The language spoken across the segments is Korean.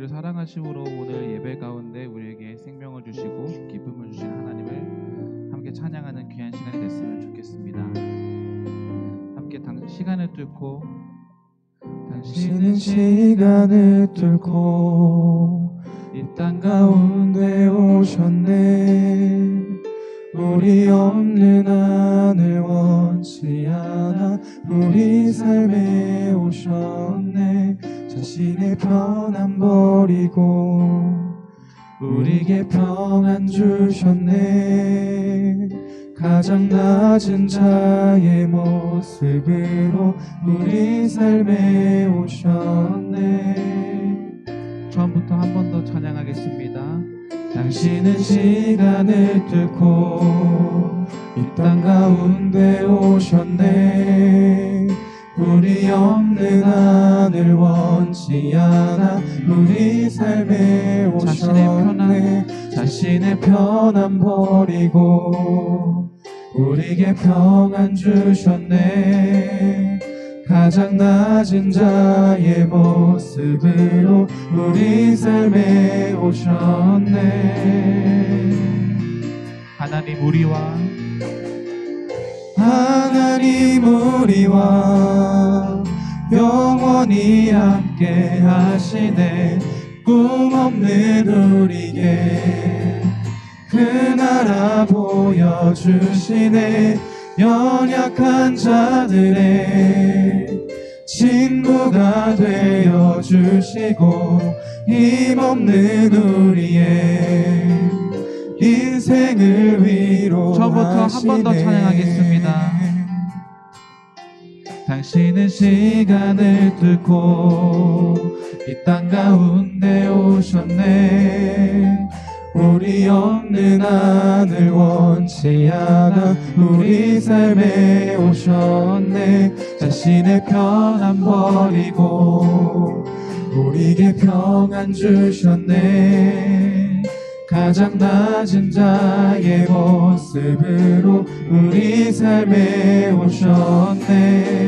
우리를 사랑하심으로 오늘 예배 가운데 우리에게 생명을 주시고 기쁨을 주신 하나님을 함께 찬양하는 귀한 시간이 됐으면 좋겠습니다. 함께 시간을 뚫고 당신은 시간을 뚫고 이 땅 가운데 오셨네. 우리 없는 하늘 원치 않아 우리 삶에 오셨네. 자신의 편안 버리고 우리에게 평안 주셨네. 가장 낮은 자의 모습으로 우리 삶에 오셨네. 처음부터 한 번 더 찬양하겠습니다. 당신은 시간을 뚫고 이 땅 가운데 오셨네. 우리 없는 하늘 원치 않아 우리 삶에 오셨네. 자신의 편안 버리고 우리에게 평안 주셨네. 가장 낮은 자의 모습으로 우리 삶에 오셨네. 하나님 우리와 영원히 함께 하시네. 꿈 없는 우리에게 그 나라 보여주시네. 연약한 자들의 친구가 되어주시고 힘없는 우리의 인생을 위로하시네. 처음부터 한 번 더 찬양하겠습니다. 당신은 시간을 뚫고 이 땅 가운데 오셨네. 우리 없는 하늘 원치 않아 우리 삶에 오셨네. 자신의 편안 버리고 우리에게 평안 주셨네. 가장 낮은 자의 모습으로 우리 삶에 오셨네.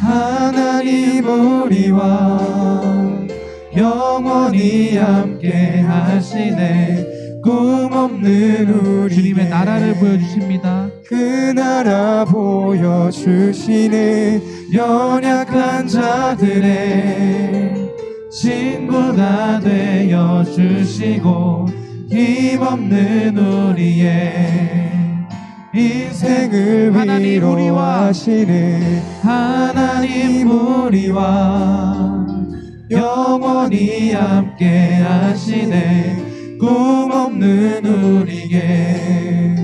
하나님 우리와 영원히 함께 하시네. 꿈 없는 우리 주님의 나라를 보여주십니다. 그 나라 보여주시네. 연약한 자들의 친구가 되어주시고 힘없는 우리의 인생을 위로하시네. 하나님 우리와 영원히 함께 하시네. 꿈 없는 우리에게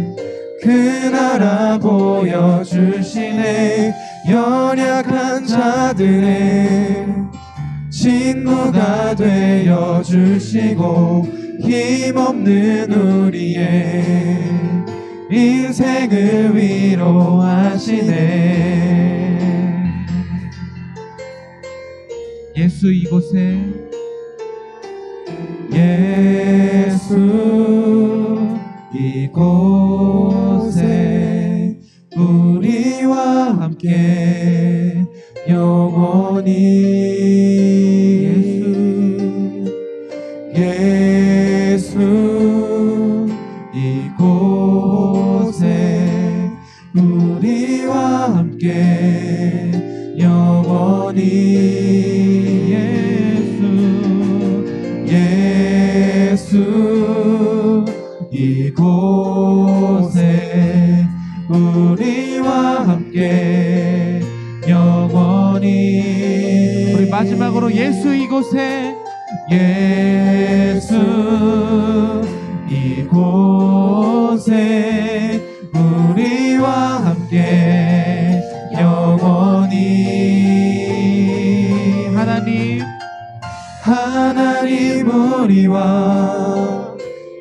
그 나라 보여주시네. 연약한 자들의 친구가 되어주시고 힘없는 우리의 인생을 위로하시네. 예수 이곳에 우리와 함께 영원히 예수 이곳에 우리와 함께 영원히 예수 이곳에 우리와 함께 영원히. 우리 마지막으로 예수 이곳에 이곳에 우리와 함께 영원히. 하나님 우리와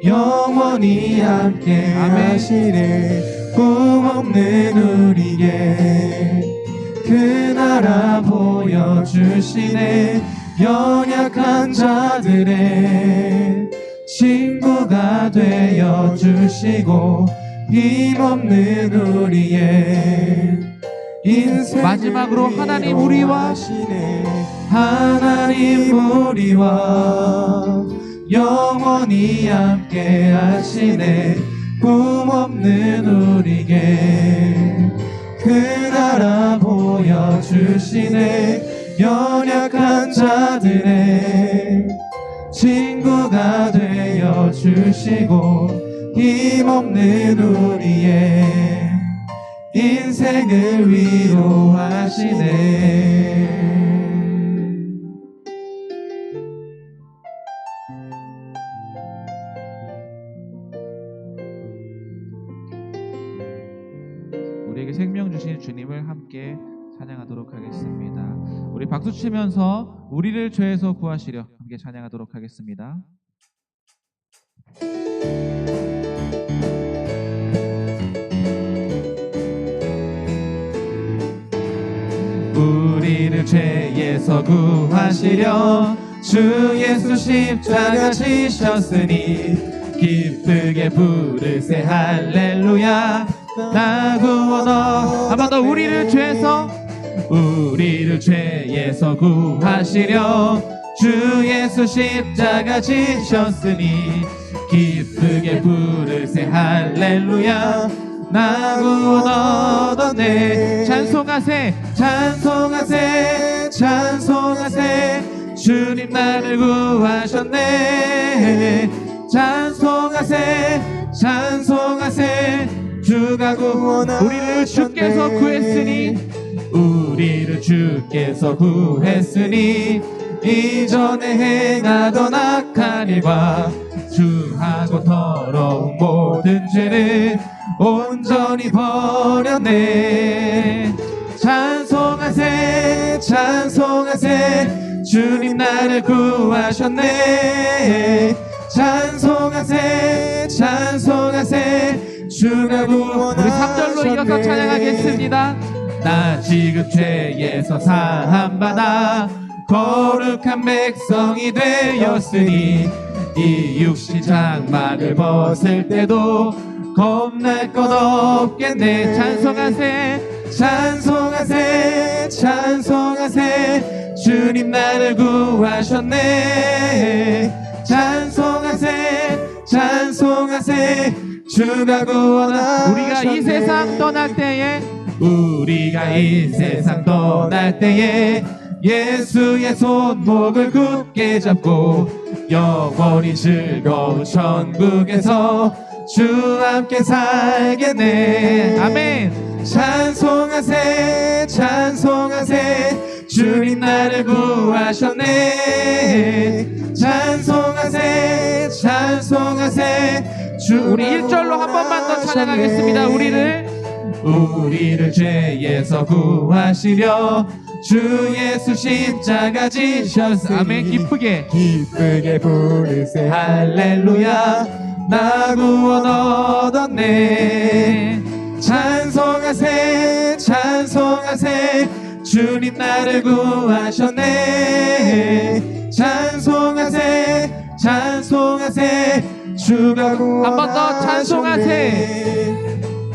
영원히 함께 하시네. 꿈 없는 우리에게 그 나라 보여주시네. 연약한 자들의 친구가 되어주시고 힘없는 우리의 인생을 마지막으로 하나님 우리와 하시네. 하나님 우리와 영원히 함께 하시네. 꿈없는 우리에게 그 나라 보여주시네. 연약한 자들의 친구가 되어주시고 힘없는 우리의 인생을 위로하시네. 우리에게 생명 주신 주님을 함께 찬양하도록 하겠습니다. 우리 박수 치면서 우리를 죄에서 구하시려 함께 찬양하도록 하겠습니다. 우리를 죄에서 구하시려 주 예수 십자가 지셨으니 기쁘게 부르세 할렐루야. 나 구원어. 한 번 더 우리를 죄에서 구하시려 주 예수 십자가 지셨으니 기쁘게 부르세 할렐루야. 나 구원 얻었네. 찬송하세 찬송하세 찬송하세 주님 나를 구하셨네. 찬송하세 찬송하세 주가 구원하셨네. 우리를 주께서 구했으니 우리를 주께서 구했으니 이전에 행하던 악한 일과 주하고 더러운 모든 죄를 온전히 버렸네. 찬송하세 찬송하세 주님 나를 구하셨네. 찬송하세 찬송하세 주가 구원하셨네. 우리 3절로 이어서 찬양하겠습니다. 나 지금 죄에서 사함받아 거룩한 백성이 되었으니 이 육신 장막을 벗을 때도 겁날 것 없겠네. 찬송하세 찬송하세 찬송하세 주님 나를 구하셨네. 찬송하세 찬송하세 주가 구원하셨네. 우리가 이 세상 떠날 때에 예수의 손목을 굳게 잡고 영원히 즐거운 천국에서 주 함께 살겠네. 아멘. 찬송하세 찬송하세 주님 나를 구하셨네. 찬송하세 찬송하세 주. 우리 1절로 한 번만 더 찬양하겠습니다. 우리를 죄에서 구하시려 주 예수 십자가 지셨으니 아멘. 기쁘게 부르세 할렐루야. 나 구원 얻었네. 찬송하세 찬송하세 주님 나를 구하셨네. 찬송하세 찬송하세 주가 구원하셨네. 한 번 더 찬송하세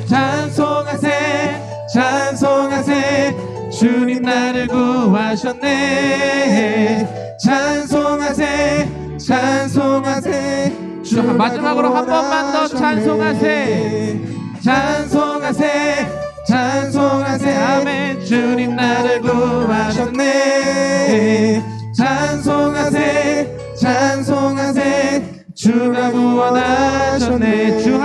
찬송하세 찬송하세 주님 나를 구하셨네. 찬송하세 찬송하세 마지막으로 한 번만 더 찬송하세 찬송하세 찬송하세 아멘. 주님 나를 구하셨네. 찬송하세 찬송하세 주가 구원하셨네. 주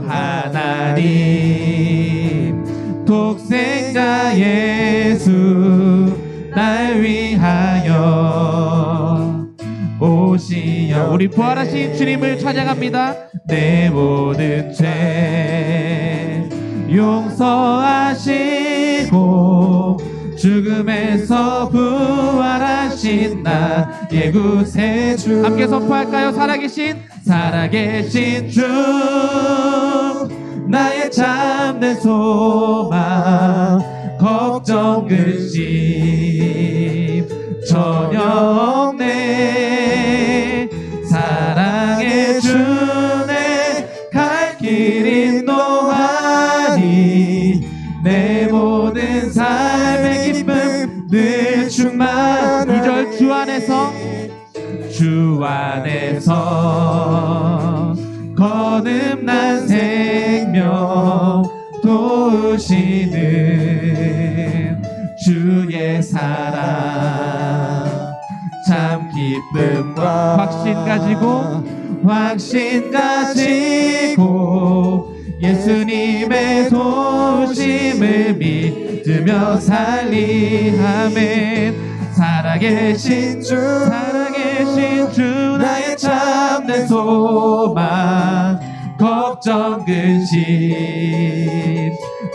하나님 독생자 예수 날 위하여 오시어. 우리 부활하신 주님을 찬양합니다. 내 모든 죄 용서하시고 죽음에서 부활하신 나의 구세주. 함께 선포할까요? 살아계신 주 나의 참된 소망 걱정 근심 전혀 없네. 사랑해 주네 갈 길 인도하니 주 안에서 거듭난 생명 도우시는 주의 사랑 참 기쁨과 확신 가지고 예수님의 도우심을 믿으며 살리아멘. 살아계신 주 나의 참된 소망 걱정 근심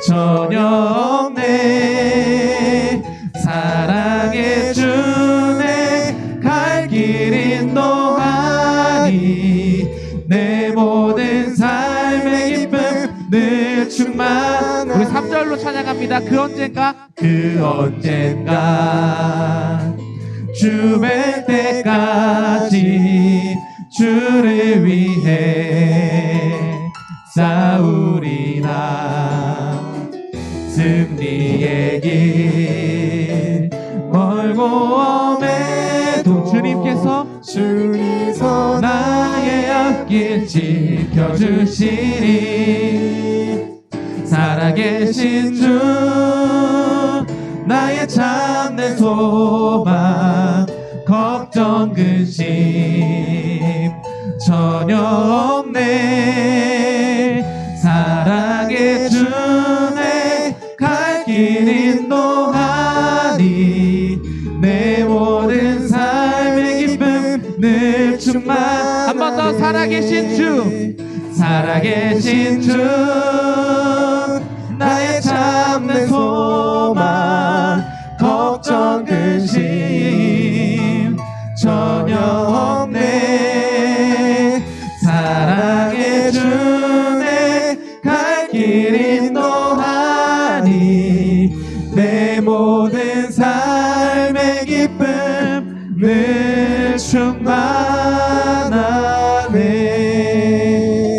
전혀 없네. 사랑의 주내 갈 길 인도하니 내 모든 삶의 기쁨 늘 충만. 우리 3절로 찬양합니다. 그 언젠가 주 뵐 때까지 주를 위해 싸우리라. 승리의 길 멀고 엄해도 주님께서 나의 앞길 지켜주시리. 살아계신 주 나의 참된 소망 걱정 근심 전혀 없네. 사랑의 주내 갈 길 인도하니 내 모든 삶의 기쁨 늘 충만. 한 번 더 살아계신 주 나의 참된 소망 걱정 근심 전혀 없네. 사랑의 주내 갈 길 인도하니 내 모든 삶의 기쁨 늘 충만하네.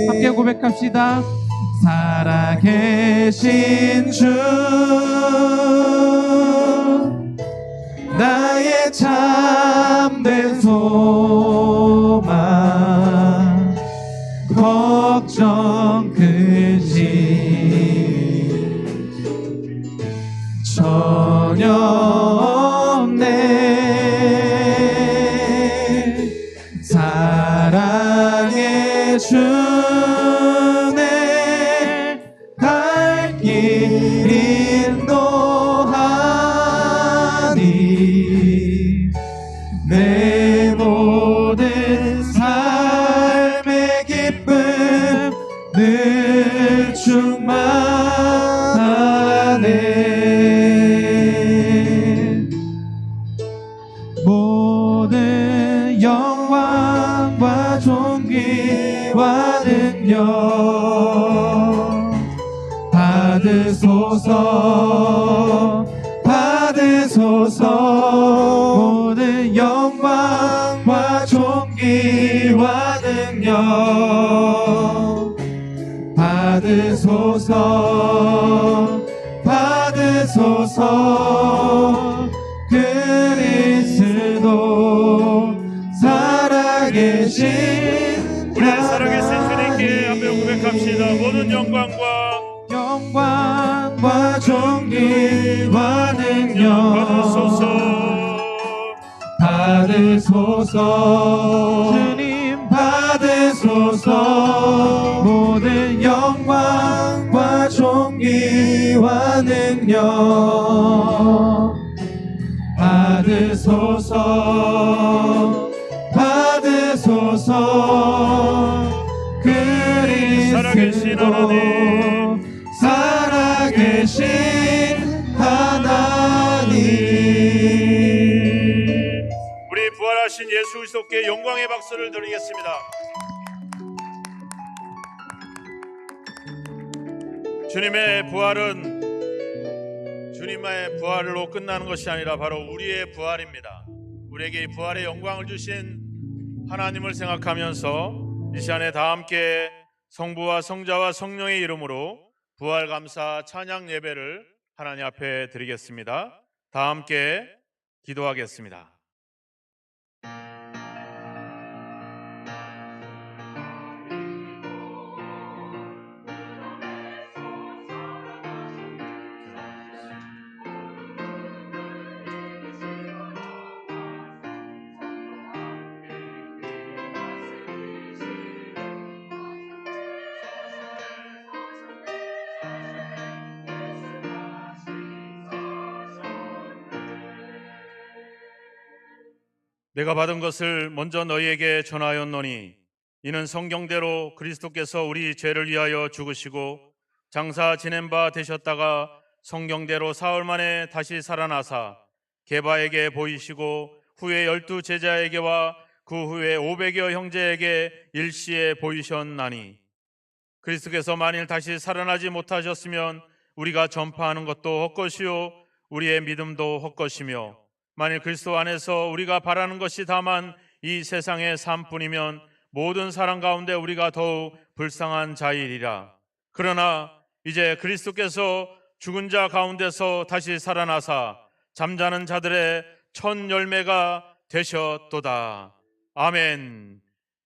함께 고백합시다. 살아계신 주 나의 참된 소망 걱정 근심 전혀 없네. 사랑의 주내 갈 길 인도하니 내 모든 삶의 기쁨 늘 충만하네. 모든 영광과 존귀와 능력 받으소서. 모든 영광과 존귀와 능력 받으소서. 그리스도 살아계신 우리 살아계신 주님께 앞에 고백합시다. 모든 영광과 존귀와 능력 받으소서. 주님 받으소서. 모든 영광과 존귀와 능력 받으소서. 살아계신 하나님, 살아계신 하나님. 우리 부활하신 예수 그리스도께 영광의 박수를 드리겠습니다. 주님의 부활은 주님의 부활로 끝나는 것이 아니라 바로 우리의 부활입니다. 우리에게 이 부활의 영광을 주신 하나님을 생각하면서 이 시간에 다 함께 성부와 성자와 성령의 이름으로 부활 감사 찬양 예배를 하나님 앞에 드리겠습니다. 다 함께 기도하겠습니다. 내가 받은 것을 먼저 너희에게 전하였노니 이는 성경대로 그리스도께서 우리 죄를 위하여 죽으시고 장사 지낸 바 되셨다가 성경대로 사흘 만에 다시 살아나사 게바에게 보이시고 후에 12 제자에게와 그 후에 500여 형제에게 일시에 보이셨나니 그리스도께서 만일 다시 살아나지 못하셨으면 우리가 전파하는 것도 헛것이요 우리의 믿음도 헛것이며 만일 그리스도 안에서 우리가 바라는 것이 다만 이 세상의 삶뿐이면 모든 사람 가운데 우리가 더욱 불쌍한 자이리라. 그러나 이제 그리스도께서 죽은 자 가운데서 다시 살아나사 잠자는 자들의 첫 열매가 되셨도다. 아멘.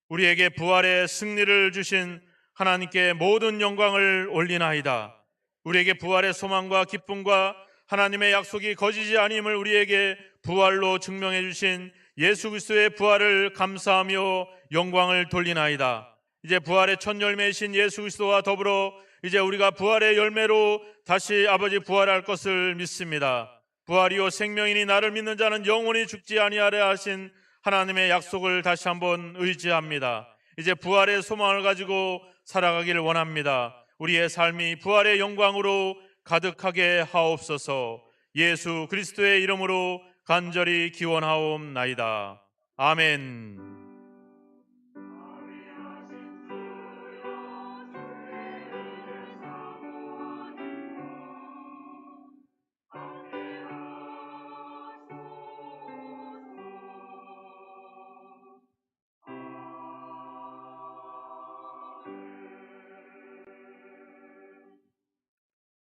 우리에게 부활의 승리를 주신 하나님께 모든 영광을 올리나이다. 우리에게 부활의 소망과 기쁨과 하나님의 약속이 거지지 아님을 우리에게 부활로 증명해 주신 예수 그리스도의 부활을 감사하며 영광을 돌리나이다. 이제 부활의 첫 열매이신 예수 그리스도와 더불어 이제 우리가 부활의 열매로 다시 아버지 부활할 것을 믿습니다. 부활이요 생명이니 나를 믿는 자는 영원히 죽지 아니하려 하신 하나님의 약속을 다시 한번 의지합니다. 이제 부활의 소망을 가지고 살아가기를 원합니다. 우리의 삶이 부활의 영광으로 가득하게 하옵소서. 예수 그리스도의 이름으로 간절히 기원하옵나이다. 아멘.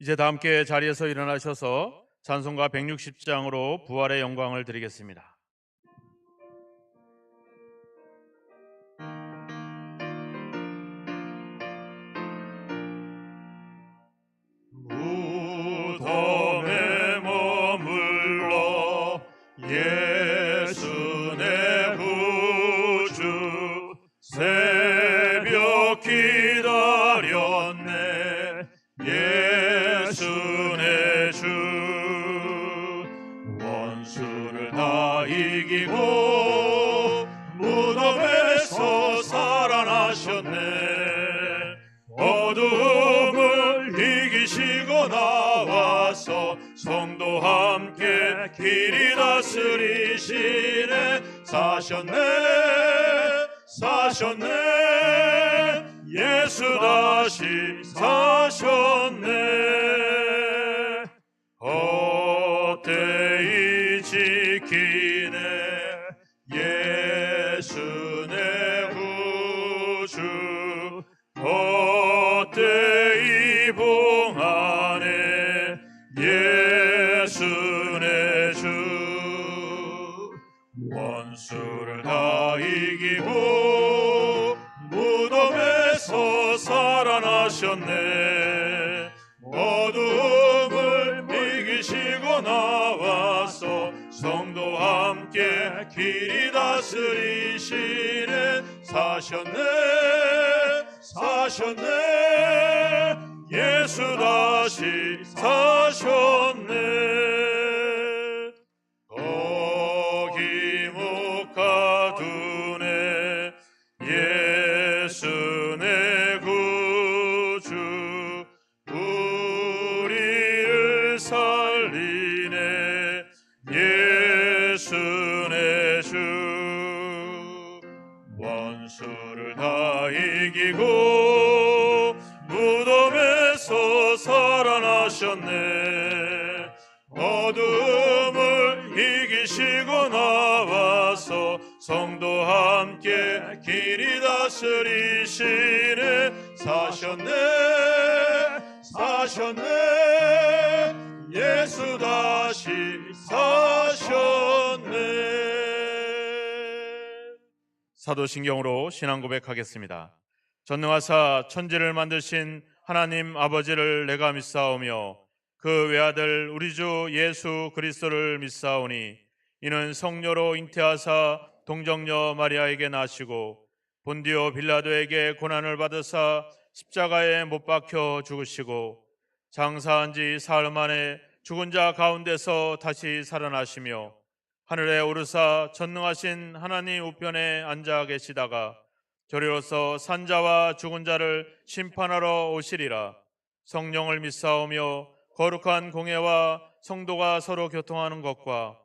이제 다 함께 자리에서 일어나셔서 찬송가 160장으로 부활의 영광을 드리겠습니다. 무덤에 머물러 예수 내 구주 새벽 기다렸네. 예수 내 주 원수를 다 이기고 무덤에서 살아나셨네. 어둠을 이기시고 나와서 성도 함께 길이 다스리시네. 사셨네 사셨네 예수 다시 사셨네. 헛되이 지키네 예수 내 구주 헛되이 봉하네 예수 내 주 원수를 다 이기고 무덤에서 살아나셨네. 어둠을 이기시고 나와서 성도 함께 길이 다스리시네. 사셨네 사셨네 예수 다시 사셨네. 거기 못 가두네 예수 내 구주 우리를 살리네. 예수 내 주 원수를 다 이기고 무덤에서 살아나셨네. 어둠을 이기시고 나와서 성도 함께 길이 다스리시네. 사셨네 사셨네 예수 다시 사셨네. 사도신경으로 신앙 고백하겠습니다. 전능하사 천지를 만드신 하나님 아버지를 내가 믿사오며 그 외아들 우리 주 예수 그리스도를 믿사오니 이는 성녀로 잉태하사 동정녀 마리아에게 나시고 본디오 빌라도에게 고난을 받으사 십자가에 못 박혀 죽으시고 장사한 지 사흘 만에 죽은 자 가운데서 다시 살아나시며 하늘에 오르사 전능하신 하나님 우편에 앉아 계시다가 저리로서 산자와 죽은 자를 심판하러 오시리라. 성령을 믿사오며 거룩한 공예와 성도가 서로 교통하는 것과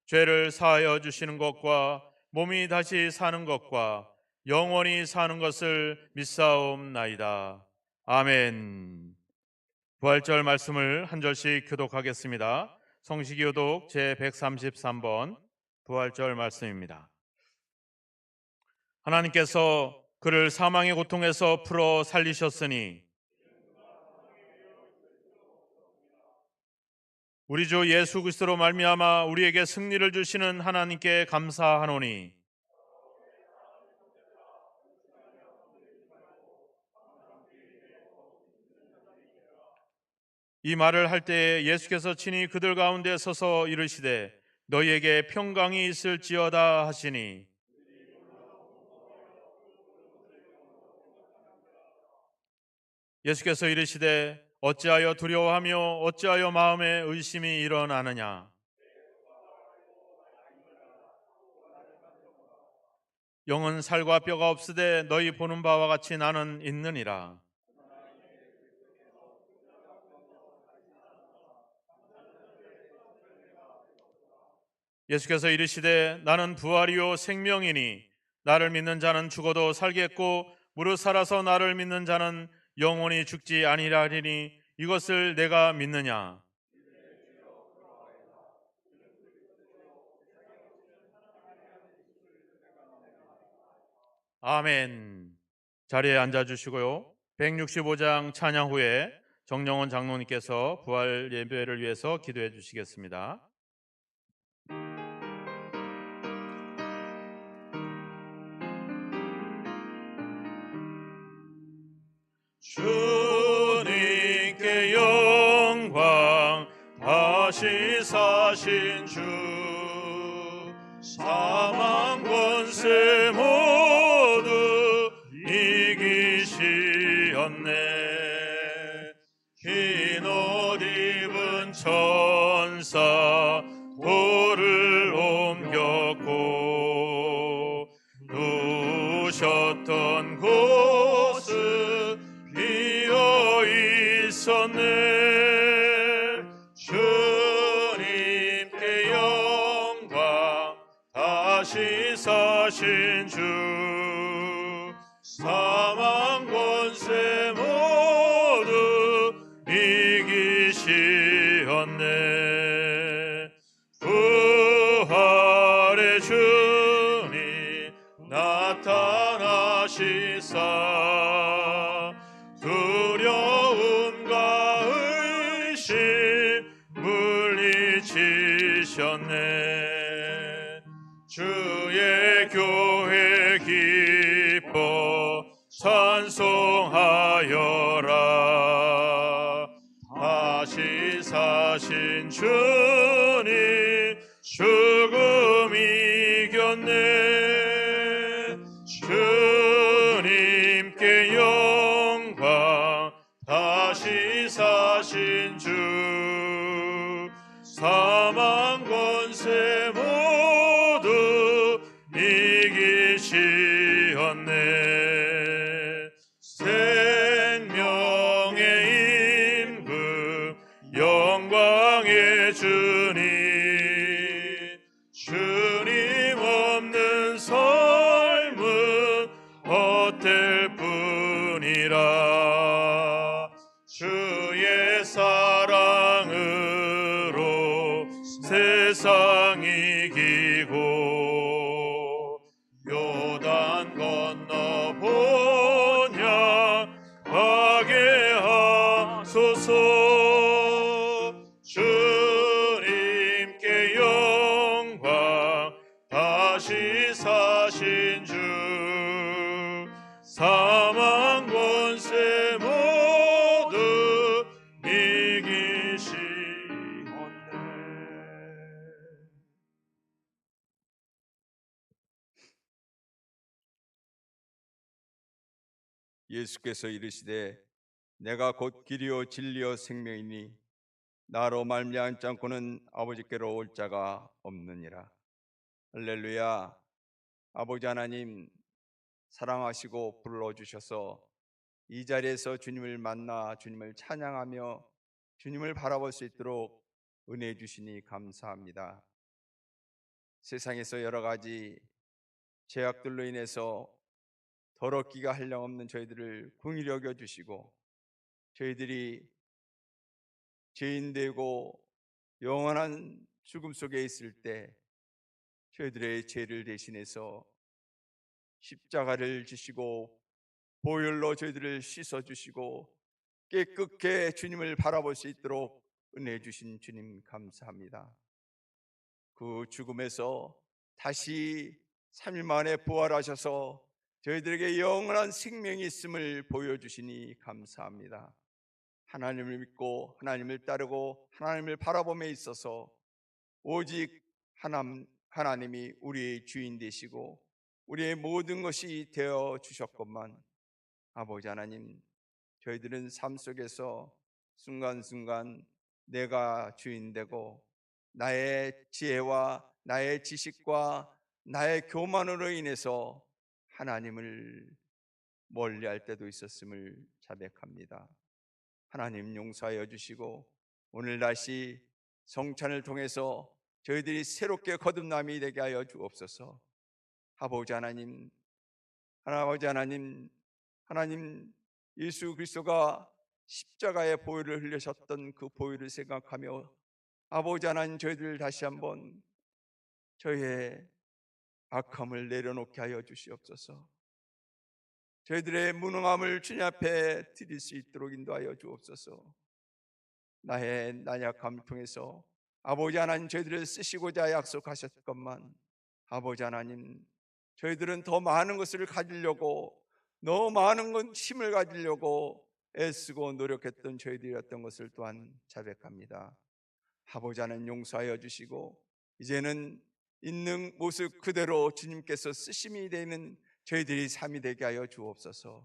죄를 사하여 주시는 것과 몸이 다시 사는 것과 영원히 사는 것을 믿사옵나이다. 아멘. 부활절 말씀을 한 절씩 교독하겠습니다. 성시기 교독 제133번 부활절 말씀입니다. 하나님께서 그를 사망의 고통에서 풀어 살리셨으니 우리 주 예수 그리스도로 말미암아 우리에게 승리를 주시는 하나님께 감사하노니 이 말을 할 때에 예수께서 친히 그들 가운데 서서 이르시되 너희에게 평강이 있을지어다 하시니 예수께서 이르시되 어찌하여 두려워하며 어찌하여 마음에 의심이 일어나느냐. 영은 살과 뼈가 없으되 너희 보는 바와 같이 나는 있느니라. 예수께서 이르시되 나는 부활이요 생명이니 나를 믿는 자는 죽어도 살겠고 무릇 살아서 나를 믿는 자는 영원히 죽지 아니하리니 이것을 내가 믿느냐. 아멘. 자리에 앉아주시고요. 165장 찬양 후에 정영원 장로님께서 부활 예배를 위해서 기도해 주시겠습니다. 주님께 영광 다시 사신 주 사망 권세 모두 이기시었네. 흰 옷 입은 천사 돌을 옮겼고 누우셨던 곳은 비어 있었네. 주님께 영광 다시 사신 주 사망 권세 모두 이기시었네. 부활의 주님 나타나시사 두려움과 의심 물리치셨네. 주의 교회 기뻐 찬송하여라. 다시 사신 주님 죽음 이겼네. 주님께 영광 다시 사신 주 사망 권세 모두 이기시었네. 생명의 임금 영광의 주님 주님 없는 삶은 헛될 뿐이라. 주의 사랑으로 세상 이기고 요단 건너 본향 가게 하소서. 주님께 영광 다시 사신 주 사망 권세 모두 이기시었네. 예수께서 이르시되 내가 곧 길이요 진리요 생명이니 나로 말미암지 않고는 아버지께로 올 자가 없느니라. 할렐루야. 아버지 하나님, 사랑하시고 불러주셔서 이 자리에서 주님을 만나 주님을 찬양하며 주님을 바라볼 수 있도록 은혜 주시니 감사합니다. 세상에서 여러 가지 죄악들로 인해서 더럽기가 한량없는 저희들을 긍휼히 여겨 주시고, 저희들이 죄인되고 영원한 죽음 속에 있을 때 저희들의 죄를 대신해서 십자가를 지시고 보혈로 저희들을 씻어주시고 깨끗게 주님을 바라볼 수 있도록 은혜 주신 주님 감사합니다. 그 죽음에서 다시 3일 만에 부활하셔서 저희들에게 영원한 생명이 있음을 보여주시니 감사합니다. 하나님을 믿고 하나님을 따르고 하나님을 바라봄에 있어서 오직 하나님이 우리의 주인 되시고 우리의 모든 것이 되어 주셨건만, 아버지 하나님, 저희들은 삶 속에서 순간순간 내가 주인 되고 나의 지혜와 나의 지식과 나의 교만으로 인해서 하나님을 멀리할 때도 있었음을 자백합니다. 하나님 용서하여 주시고 오늘 다시 성찬을 통해서 저희들이 새롭게 거듭남이 되게 하여 주옵소서. 아버지 하나님, 하나님 예수 그리스도가 십자가의 보혈을 흘리셨던 그 보혈을 생각하며 아버지 하나님, 저희들 다시 한번 저희의 악함을 내려놓게 하여 주시옵소서. 저희들의 무능함을 주님 앞에 드릴 수 있도록 인도하여 주옵소서. 나의 나약함을 통해서 아버지 하나님, 저희들을 쓰시고자 약속하셨건만, 아버지 하나님, 저희들은 더 많은 것을 가지려고, 너무 많은 건 힘을 가지려고 애쓰고 노력했던 저희들이었던 것을 또한 자백합니다. 아버지 하나님 용서하여 주시고 이제는 있는 모습 그대로 주님께서 쓰심이 되는 저희들이 삶이 되게 하여 주옵소서.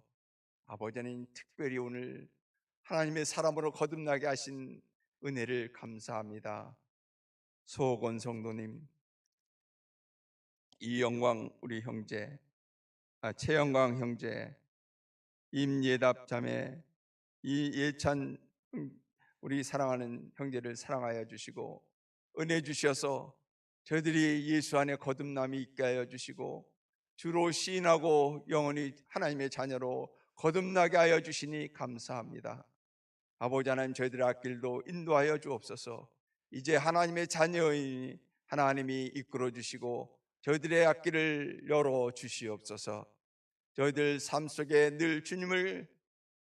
아버지 하나님, 특별히 오늘 하나님의 사람으로 거듭나게 하신 은혜를 감사합니다. 소건 성도님, 이영광 우리 형제, 최영광 형제, 임예답 자매, 이예찬 우리 사랑하는 형제를 사랑하여 주시고 은혜 주셔서 저희들이 예수 안에 거듭남이 있게 하여 주시고 주로 시인하고 영원히 하나님의 자녀로 거듭나게 하여 주시니 감사합니다. 아버지 하나님, 저희들의 앞길도 인도하여 주옵소서. 이제 하나님의 자녀이니 하나님이 이끌어 주시고 저희들의 앞길을 열어 주시옵소서. 저희들 삶 속에 늘 주님을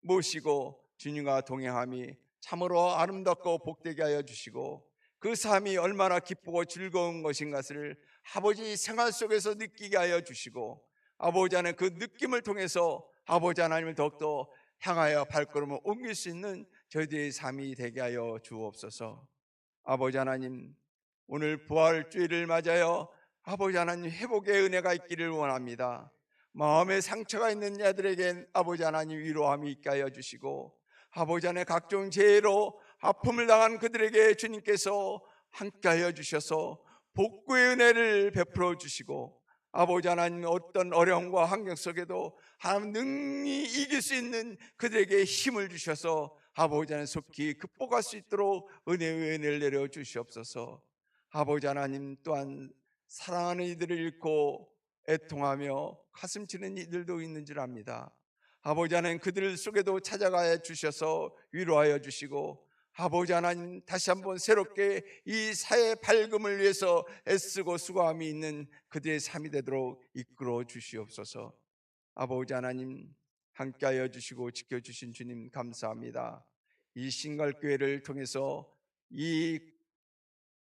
모시고 주님과 동행함이 참으로 아름답고 복되게 하여 주시고 그 삶이 얼마나 기쁘고 즐거운 것인 것을 아버지 생활 속에서 느끼게 하여 주시고, 아버지 하나님, 그 느낌을 통해서 아버지 하나님을 더욱더 향하여 발걸음을 옮길 수 있는 저희들의 삶이 되게 하여 주옵소서. 아버지 하나님, 오늘 부활주일을 맞아요 아버지 하나님, 회복의 은혜가 있기를 원합니다. 마음에 상처가 있는 자들에게 아버지 하나님 위로함이 있게 하여 주시고, 아버지 하나님, 각종 죄로 아픔을 당한 그들에게 주님께서 함께하여 주셔서 복구의 은혜를 베풀어 주시고, 아버지 하나님, 어떤 어려움과 환경 속에도 하나님 능히 이길 수 있는 그들에게 힘을 주셔서 아버지 하나님 속히 극복할 수 있도록 은혜의 은혜를 내려 주시옵소서. 아버지 하나님, 또한 사랑하는 이들을 잃고 애통하며 가슴 치는 이들도 있는 줄 압니다. 아버지 하나님, 그들 속에도 찾아가 주셔서 위로하여 주시고, 아버지 하나님, 다시 한번 새롭게 이 사회 밝음을 위해서 애쓰고 수고함이 있는 그들의 삶이 되도록 이끌어 주시옵소서. 아버지 하나님, 함께하여 주시고 지켜주신 주님 감사합니다. 이 신갈교회를 통해서 이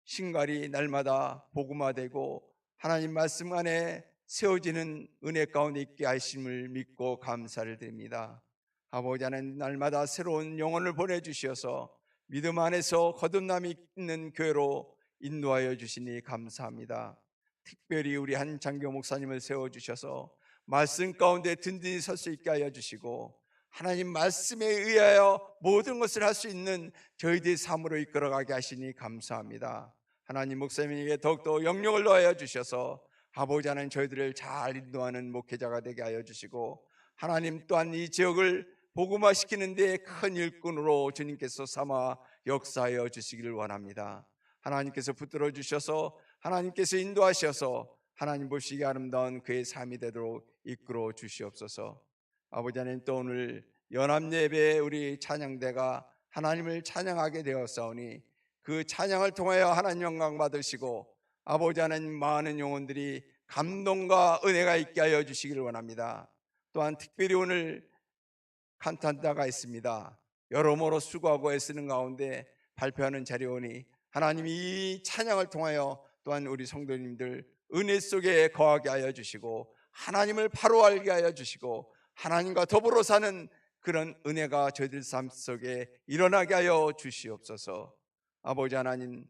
신갈이 날마다 복음화되고 하나님 말씀 안에 세워지는 은혜 가운데 있게 하심을 믿고 감사를 드립니다. 아버지 하나님, 날마다 새로운 영혼을 보내주셔서 믿음 안에서 거듭남이 있는 교회로 인도하여 주시니 감사합니다. 특별히 우리 한창교 목사님을 세워주셔서 말씀 가운데 든든히 설 수 있게 하여 주시고 하나님 말씀에 의하여 모든 것을 할 수 있는 저희들의 삶으로 이끌어가게 하시니 감사합니다. 하나님 목사님에게 더욱더 영력을 더하여 주셔서 아버지 하나님 저희들을 잘 인도하는 목회자가 되게 하여 주시고, 하나님 또한 이 지역을 복음화시키는 데 큰 일꾼으로 주님께서 삼아 역사하여 주시기를 원합니다. 하나님께서 붙들어 주셔서 하나님께서 인도하셔서 하나님 보시기에 아름다운 그의 삶이 되도록 이끌어 주시옵소서. 아버지 하나님, 또 오늘 연합예배 우리 찬양대가 하나님을 찬양하게 되었사오니 그 찬양을 통하여 하나님 영광 받으시고 아버지 하나님 많은 영혼들이 감동과 은혜가 있게 하여 주시기를 원합니다. 또한 특별히 오늘 칸탄다가 있습니다. 여러모로 수고하고 애쓰는 가운데 발표하는 자리에 오니 하나님이 이 찬양을 통하여 또한 우리 성도님들 은혜 속에 거하게 하여 주시고 하나님을 바로 알게 하여 주시고 하나님과 더불어 사는 그런 은혜가 저희들 삶 속에 일어나게 하여 주시옵소서. 아버지 하나님,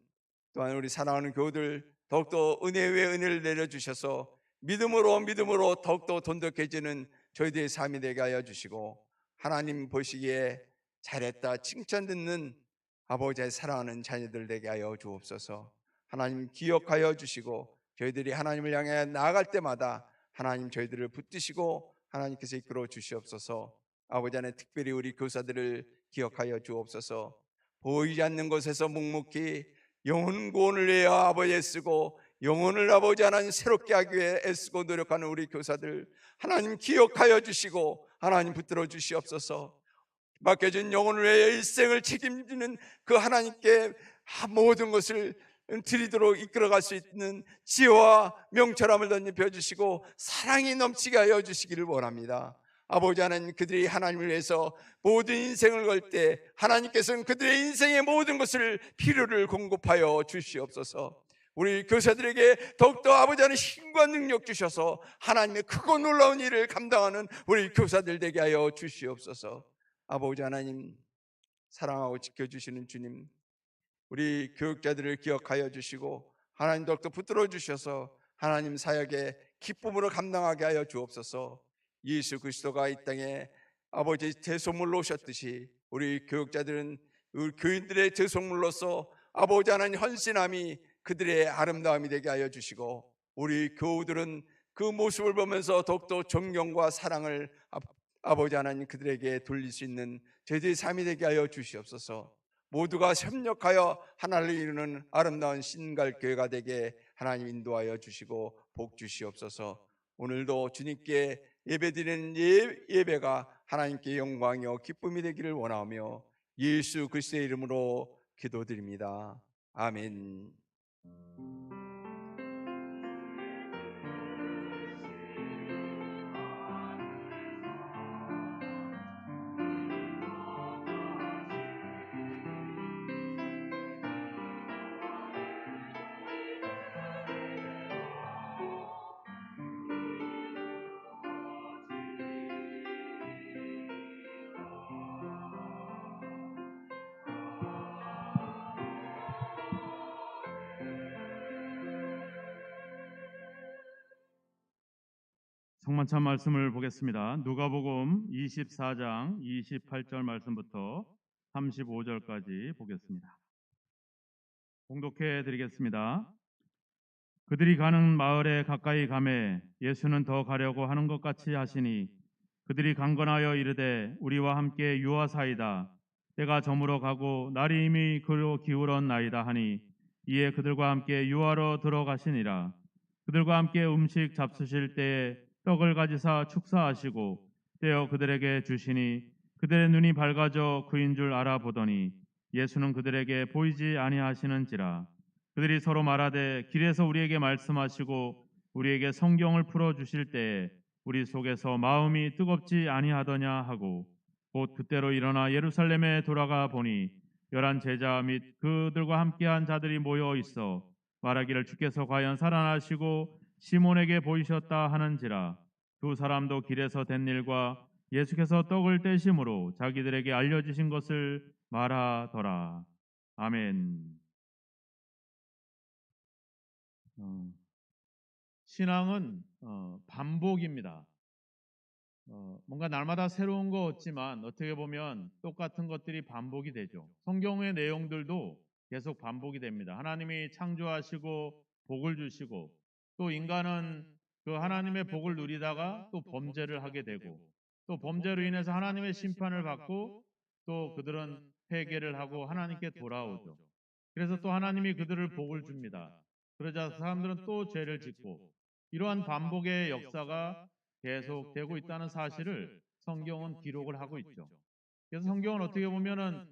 또한 우리 사랑하는 교우들 더욱더 은혜 위에 은혜를 내려주셔서 믿음으로 더욱더 돈독해지는 저희들의 삶이 되게 하여 주시고, 하나님 보시기에 잘했다 칭찬 듣는 아버지의 사랑하는 자녀들 되게 하여 주옵소서. 하나님 기억하여 주시고 저희들이 하나님을 향해 나아갈 때마다 하나님 저희들을 붙드시고 하나님께서 이끌어 주시옵소서. 아버지 하나님, 특별히 우리 교사들을 기억하여 주옵소서. 보이지 않는 곳에서 묵묵히 영혼 구원을 위하여 아버지 애쓰고 영혼을 아버지 하나님 새롭게 하기 위해 애쓰고 노력하는 우리 교사들 하나님 기억하여 주시고 하나님 붙들어 주시옵소서. 맡겨진 영혼을 위하여 일생을 책임지는 그 하나님께 모든 것을 드리도록 이끌어갈 수 있는 지혜와 명철함을 덧입혀 주시고 사랑이 넘치게 하여 주시기를 원합니다. 아버지 하나님, 그들이 하나님을 위해서 모든 인생을 걸 때 하나님께서는 그들의 인생의 모든 것을 필요를 공급하여 주시옵소서. 우리 교사들에게 더욱더 아버지 하나님 힘과 능력 주셔서 하나님의 크고 놀라운 일을 감당하는 우리 교사들 되게 하여 주시옵소서. 아버지 하나님, 사랑하고 지켜주시는 주님, 우리 교육자들을 기억하여 주시고 하나님 더욱더 붙들어 주셔서 하나님 사역에 기쁨으로 감당하게 하여 주옵소서. 예수 그리스도가 이 땅에 아버지 대속물로 오셨듯이 우리 교육자들은 우리 교인들의 대속물로서 아버지 하나님 헌신함이 그들의 아름다움이 되게 하여 주시고, 우리 교우들은 그 모습을 보면서 더욱더 존경과 사랑을 아버지 하나님 그들에게 돌릴 수 있는 저희들의 삶이 되게 하여 주시옵소서. 모두가 협력하여 하나를 이루는 아름다운 신갈교회가 되게 하나님 인도하여 주시고 복 주시옵소서. 오늘도 주님께 예배드리는 예배가 하나님께 영광이요 기쁨이 되기를 원하며 예수 그리스도의 이름으로 기도드립니다. 아멘. 성만찬 말씀을 보겠습니다. 누가복음 24장 28절 말씀부터 35절까지 보겠습니다. 봉독해 드리겠습니다. 그들이 가는 마을에 가까이 가매 예수는 더 가려고 하는 것 같이 하시니 그들이 강건하여 이르되 우리와 함께 유하사이다. 때가 저물어 가고 날이 이미 그로 기울었나이다 하니 이에 그들과 함께 유하러 들어가시니라. 그들과 함께 음식 잡수실 때에 떡을 가지사 축사하시고 떼어 그들에게 주시니 그들의 눈이 밝아져 그인 줄 알아보더니 예수는 그들에게 보이지 아니하시는지라. 그들이 서로 말하되 길에서 우리에게 말씀하시고 우리에게 성경을 풀어 주실 때에 우리 속에서 마음이 뜨겁지 아니하더냐 하고 곧 그때로 일어나 예루살렘에 돌아가 보니 11 제자 및 그들과 함께한 자들이 모여 있어 말하기를 주께서 과연 살아나시고 시몬에게 보이셨다 하는지라. 두 사람도 길에서 된 일과 예수께서 떡을 떼심으로 자기들에게 알려주신 것을 말하더라. 아멘. 신앙은 반복입니다. 뭔가 날마다 새로운 거 없지만 어떻게 보면 똑같은 것들이 반복이 되죠. 성경의 내용들도 계속 반복이 됩니다. 하나님이 창조하시고 복을 주시고 또 인간은 그 하나님의 복을 누리다가 또 범죄를 하게 되고 또 범죄로 인해서 하나님의 심판을 받고 또 그들은 회개를 하고 하나님께 돌아오죠. 그래서 또 하나님이 그들을 복을 줍니다. 그러자 사람들은 또 죄를 짓고 이러한 반복의 역사가 계속되고 있다는 사실을 성경은 기록을 하고 있죠. 그래서 성경은 어떻게 보면은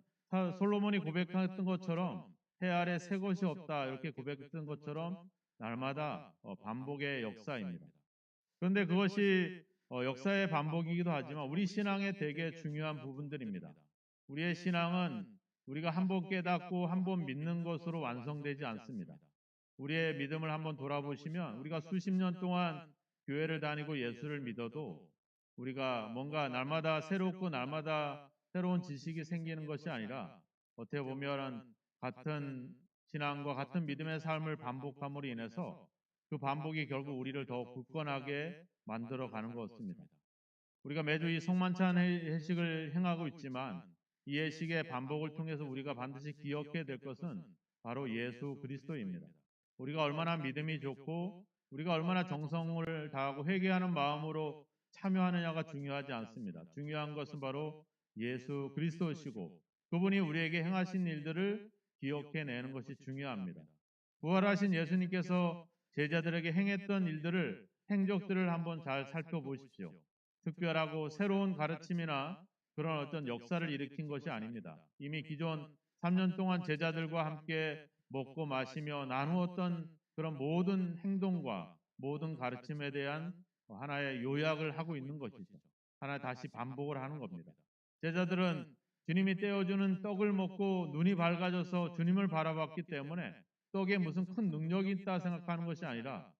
솔로몬이 고백했던 것처럼 해 아래 새 것이 없다 이렇게 고백했던 것처럼 날마다 반복의 역사입니다. 그런데 그것이 역사의 반복이기도 하지만 우리 신앙의 되게 중요한 부분들입니다. 우리의 신앙은 우리가 한번 깨닫고 한번 믿는 것으로 완성되지 않습니다. 우리의 믿음을 한번 돌아보시면 우리가 수십 년 동안 교회를 다니고 예수를 믿어도 우리가 뭔가 날마다 새롭고 날마다 새로운 지식이 생기는 것이 아니라 어떻게 보면 같은 신앙과 같은 믿음의 삶을 반복함으로 인해서 그 반복이 결국 우리를 더 굳건하게 만들어 가는 것입니다. 우리가 매주 이 성만찬 회식을 행하고 있지만 이 회식의 반복을 통해서 우리가 반드시 기억해야 될 것은 바로 예수 그리스도입니다. 우리가 얼마나 믿음이 좋고 우리가 얼마나 정성을 다하고 회개하는 마음으로 참여하느냐가 중요하지 않습니다. 중요한 것은 바로 예수 그리스도시고 그분이 우리에게 행하신 일들을 기억해내는 것이 중요합니다. 부활하신 예수님께서 제자들에게 행했던 일들을 행적들을 한번 잘 살펴보십시오. 특별하고 새로운 가르침이나 그런 어떤 역사를 일으킨 것이 아닙니다. 이미 기존 3년 동안 제자들과 함께 먹고 마시며 나누었던 그런 모든 행동과 모든 가르침에 대한 하나의 요약을 하고 있는 것이죠. 하나 다시 반복을 하는 겁니다. 제자들은 주님이 떼어주는 떡을 먹고 눈이 밝아져서 주님을 바라봤기 때문에 떡에 무슨 큰 능력이 있다 생각하는 것이 아니라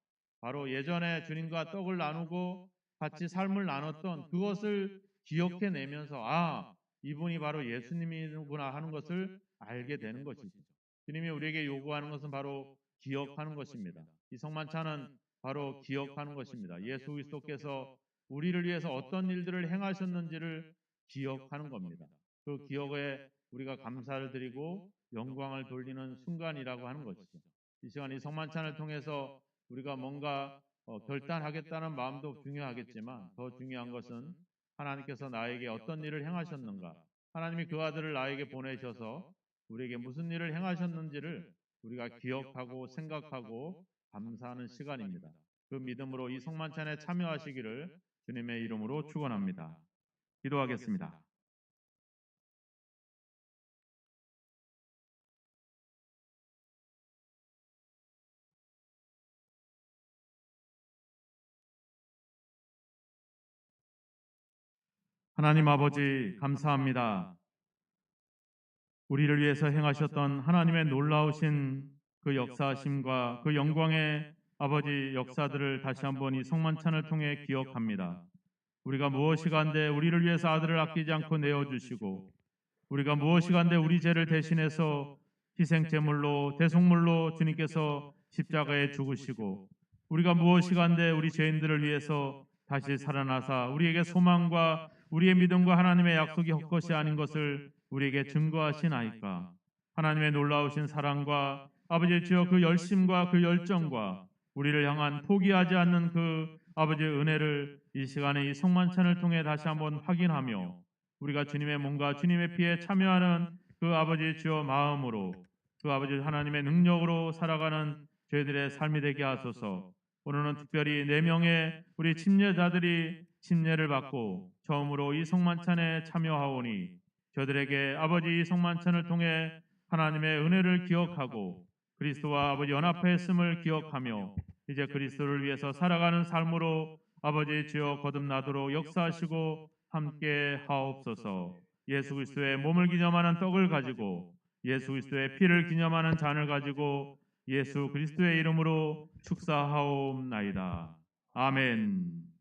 바로 예전에 주님과 떡을 나누고 같이 삶을 나눴던 그것을 기억해내면서 이분이 바로 예수님이구나 하는 것을 알게 되는 것이죠. 주님이 우리에게 요구하는 것은 바로 기억하는 것입니다. 이 성만찬은 바로 기억하는 것입니다. 예수 그리스도께서 우리를 위해서 어떤 일들을 행하셨는지를 기억하는 겁니다. 그 기억에 우리가 감사를 드리고 영광을 돌리는 순간이라고 하는 것이죠. 이 시간 이 성만찬을 통해서 우리가 뭔가 결단하겠다는 마음도 중요하겠지만 더 중요한 것은 하나님께서 나에게 어떤 일을 행하셨는가, 하나님이 그 아들을 나에게 보내셔서 우리에게 무슨 일을 행하셨는지를 우리가 기억하고 생각하고 감사하는 시간입니다. 그 믿음으로 이 성만찬에 참여하시기를 주님의 이름으로 축원합니다. 기도하겠습니다. 하나님 아버지 감사합니다. 우리를 위해서 행하셨던 하나님의 놀라우신 그 역사하심과 그 영광의 아버지 역사들을 다시 한번 이 성만찬을 통해 기억합니다. 우리가 무엇이간데 우리를 위해서 아들을 아끼지 않고 내어주시고 우리가 무엇이간데 우리 죄를 대신해서 희생제물로 대속물로 주님께서 십자가에 죽으시고 우리가 무엇이간데 우리 죄인들을 위해서 다시 살아나사 우리에게 소망과 우리의 믿음과 하나님의 약속이 헛것이 아닌 것을 우리에게 증거하시나이까. 하나님의 놀라우신 사랑과 아버지 주여 그 열심과 그 열정과 우리를 향한 포기하지 않는 그 아버지의 은혜를 이 시간에 이 성만찬을 통해 다시 한번 확인하며 우리가 주님의 몸과 주님의 피에 참여하는 그 아버지 주여 마음으로 그 아버지 하나님의 능력으로 살아가는 저희들의 삶이 되게 하소서. 오늘은 특별히 4명의 우리 침례자들이 침례를 받고 처음으로 이 성만찬에 참여하오니 저들에게 아버지 이 성만찬을 통해 하나님의 은혜를 기억하고 그리스도와 아버지 연합했음을 기억하며 이제 그리스도를 위해서 살아가는 삶으로 아버지 주여 거듭나도록 역사하시고 함께 하옵소서. 예수 그리스도의 몸을 기념하는 떡을 가지고 예수 그리스도의 피를 기념하는 잔을 가지고 예수 그리스도의 이름으로 축사하옵나이다. 아멘.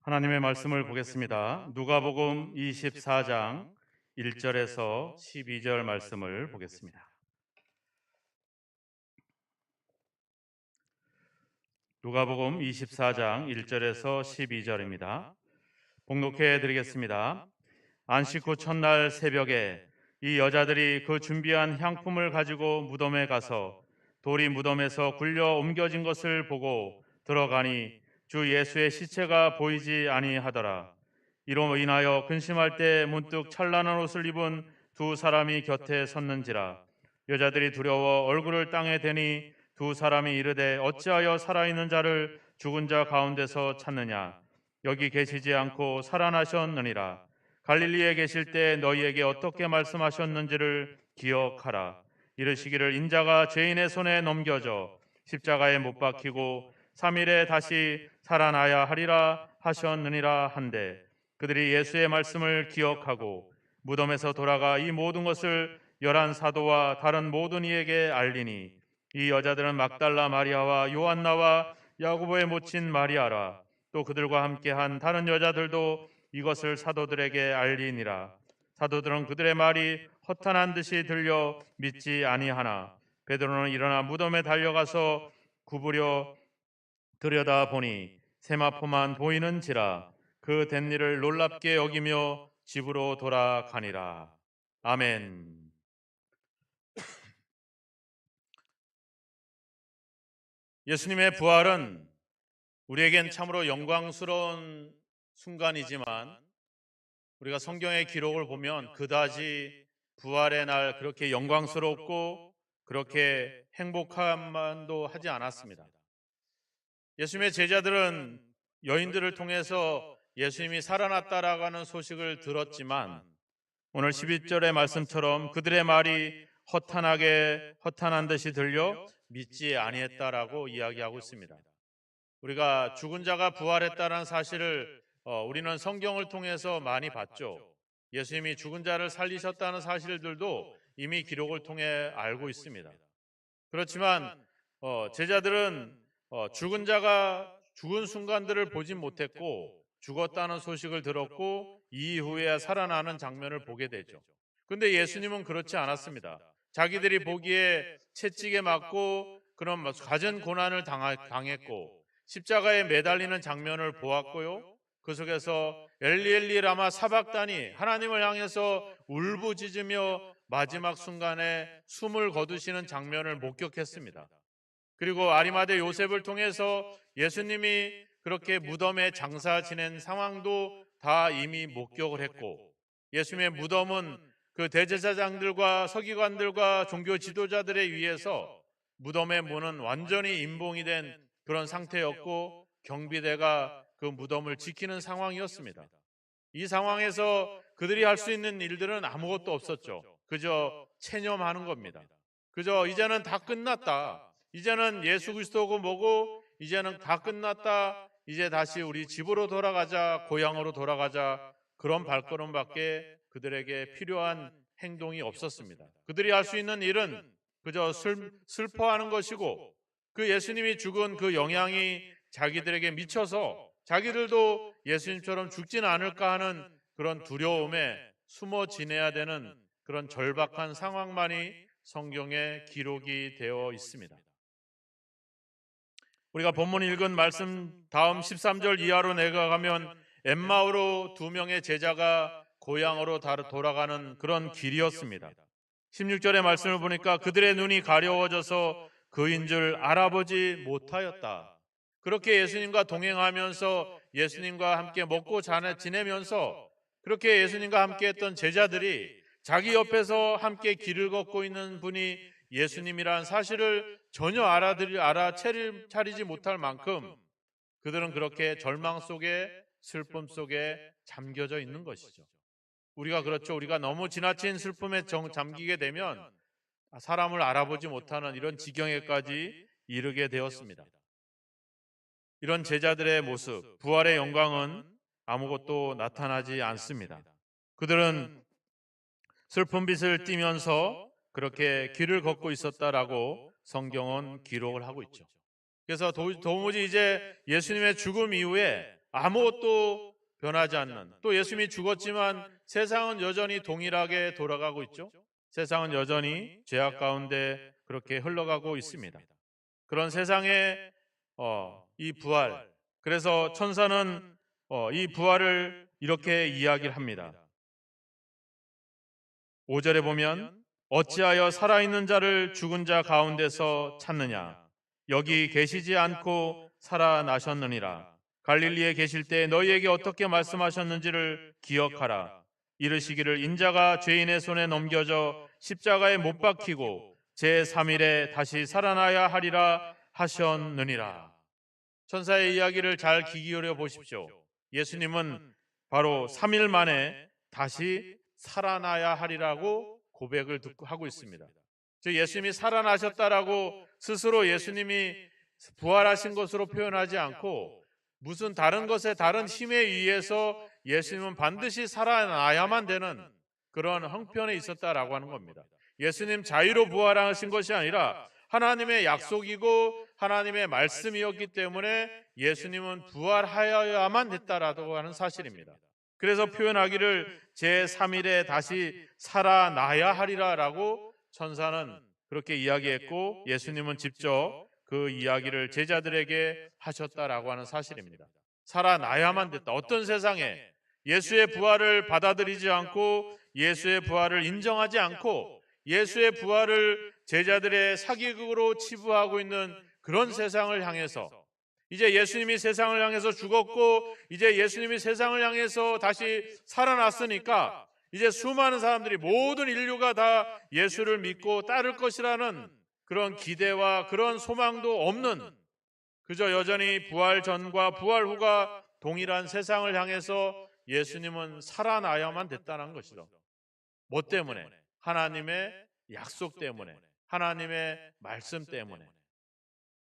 하나님의 말씀을 보겠습니다. 누가복음 24장 1절에서 12절 말씀을 보겠습니다. 누가복음 24장 1절에서 12절입니다. 봉독해 드리겠습니다. 안식 후 첫날 새벽에 이 여자들이 그 준비한 향품을 가지고 무덤에 가서 돌이 무덤에서 굴려 옮겨진 것을 보고 들어가니 주 예수의 시체가 보이지 아니하더라. 이로 인하여 근심할 때 문득 찬란한 옷을 입은 두 사람이 곁에 섰는지라. 여자들이 두려워 얼굴을 땅에 대니 두 사람이 이르되 어찌하여 살아있는 자를 죽은 자 가운데서 찾느냐. 여기 계시지 않고 살아나셨느니라. 갈릴리에 계실 때 너희에게 어떻게 말씀하셨는지를 기억하라. 이르시기를 인자가 죄인의 손에 넘겨져 십자가에 못 박히고 3일에 다시 살아나야 하리라 하셨느니라 한데 그들이 예수의 말씀을 기억하고 무덤에서 돌아가 이 모든 것을 11 사도와 다른 모든 이에게 알리니 이 여자들은 막달라 마리아와 요한나와 야고보의 모친 마리아라. 또 그들과 함께한 다른 여자들도 이것을 사도들에게 알리니라. 사도들은 그들의 말이 허탄한 듯이 들려 믿지 아니하나 베드로는 일어나 무덤에 달려가서 구부려 들여다보니 세마포만 보이는지라. 그 된 일을 놀랍게 여기며 집으로 돌아가니라. 아멘. 예수님의 부활은 우리에겐 참으로 영광스러운 순간이지만 우리가 성경의 기록을 보면 그다지 부활의 날 그렇게 영광스럽고 그렇게 행복함만도 하지 않았습니다. 예수님의 제자들은 여인들을 통해서 예수님이 살아났다라고 하는 소식을 들었지만 오늘 11절의 말씀처럼 그들의 말이 허탄한 듯이 들려 믿지 아니했다라고 이야기하고 있습니다. 우리가 죽은 자가 부활했다는 사실을 우리는 성경을 통해서 많이 봤죠. 예수님이 죽은 자를 살리셨다는 사실들도 이미 기록을 통해 알고 있습니다. 그렇지만 제자들은 죽은 자가 죽은 순간들을 보진 못했고 죽었다는 소식을 들었고 이후에 살아나는 장면을 보게 되죠. 그런데 예수님은 그렇지 않았습니다. 자기들이 보기에 채찍에 맞고 그런 갖은 고난을 당했고 십자가에 매달리는 장면을 보았고요. 그 속에서 엘리 엘리 라마 사박다니 하나님을 향해서 울부짖으며 마지막 순간에 숨을 거두시는 장면을 목격했습니다. 그리고 아리마대 요셉을 통해서 예수님이 그렇게 무덤에 장사 지낸 상황도 다 이미 목격을 했고, 예수님의 무덤은 그 대제사장들과 서기관들과 종교 지도자들에 의해서 무덤의 문은 완전히 임봉이 된 그런 상태였고, 경비대가 그 무덤을 지키는 상황이었습니다. 이 상황에서 그들이 할 수 있는 일들은 아무것도 없었죠. 그저 체념하는 겁니다. 그저 이제는 다 끝났다. 이제는 예수 그리스도고 뭐고 이제는 다 끝났다. 이제 다시 우리 집으로 돌아가자, 고향으로 돌아가자. 그런 발걸음밖에 그들에게 필요한 행동이 없었습니다. 그들이 할 수 있는 일은 그저 슬퍼하는 것이고, 그 예수님이 죽은 그 영향이 자기들에게 미쳐서 자기들도 예수님처럼 죽지는 않을까 하는 그런 두려움에 숨어 지내야 되는 그런 절박한 상황만이 성경에 기록이 되어 있습니다. 우리가 본문 읽은 말씀 다음 13절 이하로 내려가면 엠마오로 2명의 제자가 고향으로 돌아가는 그런 길이었습니다. 16절의 말씀을 보니까 그들의 눈이 가려워져서 그인 줄 알아보지 못하였다. 그렇게 예수님과 동행하면서 예수님과 함께 먹고 지내면서 그렇게 예수님과 함께 했던 제자들이 자기 옆에서 함께 길을 걷고 있는 분이 예수님이란 사실을 전혀 알아차리지 못할 만큼 그들은 그렇게 절망 속에, 슬픔 속에 잠겨져 있는 것이죠. 우리가 그렇죠. 우리가 너무 지나친 슬픔에 잠기게 되면 사람을 알아보지 못하는 이런 지경에까지 이르게 되었습니다. 이런 제자들의 모습, 부활의 영광은 아무것도 나타나지 않습니다. 그들은 슬픈 빛을 띠면서 그렇게 길을 걷고 있었다라고 성경은 기록을 하고 있죠. 그래서 도무지 이제 예수님의 죽음 이후에 아무것도 변하지 않는, 또 예수님이 죽었지만 세상은 여전히 동일하게 돌아가고 있죠. 세상은 여전히 죄악 가운데 그렇게 흘러가고 있습니다. 그런 세상에 이 부활, 그래서 천사는 이 부활을 이렇게 이야기를 합니다. 5절에 보면 어찌하여 살아있는 자를 죽은 자 가운데서 찾느냐, 여기 계시지 않고 살아나셨느니라. 갈릴리에 계실 때 너희에게 어떻게 말씀하셨는지를 기억하라. 이르시기를 인자가 죄인의 손에 넘겨져 십자가에 못 박히고 제3일에 다시 살아나야 하리라 하셨느니라. 천사의 이야기를 잘 귀 기울여 보십시오. 예수님은 바로 3일 만에 다시 살아나야 하리라고 고백을 하고 있습니다. 즉 예수님이 살아나셨다라고 스스로 예수님이 부활하신 것으로 표현하지 않고 무슨 다른 것에 다른 힘에 의해서 예수님은 반드시 살아나야만 되는 그런 형편에 있었다라고 하는 겁니다. 예수님 자유로 부활하신 것이 아니라 하나님의 약속이고 하나님의 말씀이었기 때문에 예수님은 부활하여야만 됐다라고 하는 사실입니다. 그래서 표현하기를 제3일에 다시 살아나야 하리라라고 천사는 그렇게 이야기했고, 예수님은 직접 그 이야기를 제자들에게 하셨다라고 하는 사실입니다. 살아나야만 됐다. 어떤 세상에 예수의 부활을 받아들이지 않고 예수의 부활을 인정하지 않고 예수의 부활을 제자들의 사기극으로 치부하고 있는 그런 세상을 향해서, 이제 예수님이 세상을 향해서 죽었고 이제 예수님이 세상을 향해서 다시 살아났으니까 이제 수많은 사람들이, 모든 인류가 다 예수를 믿고 따를 것이라는 그런 기대와 그런 소망도 없는, 그저 여전히 부활 전과 부활 후가 동일한 세상을 향해서 예수님은 살아나야만 됐다는 것이죠. 뭐 때문에? 하나님의 약속 때문에, 하나님의 말씀 때문에.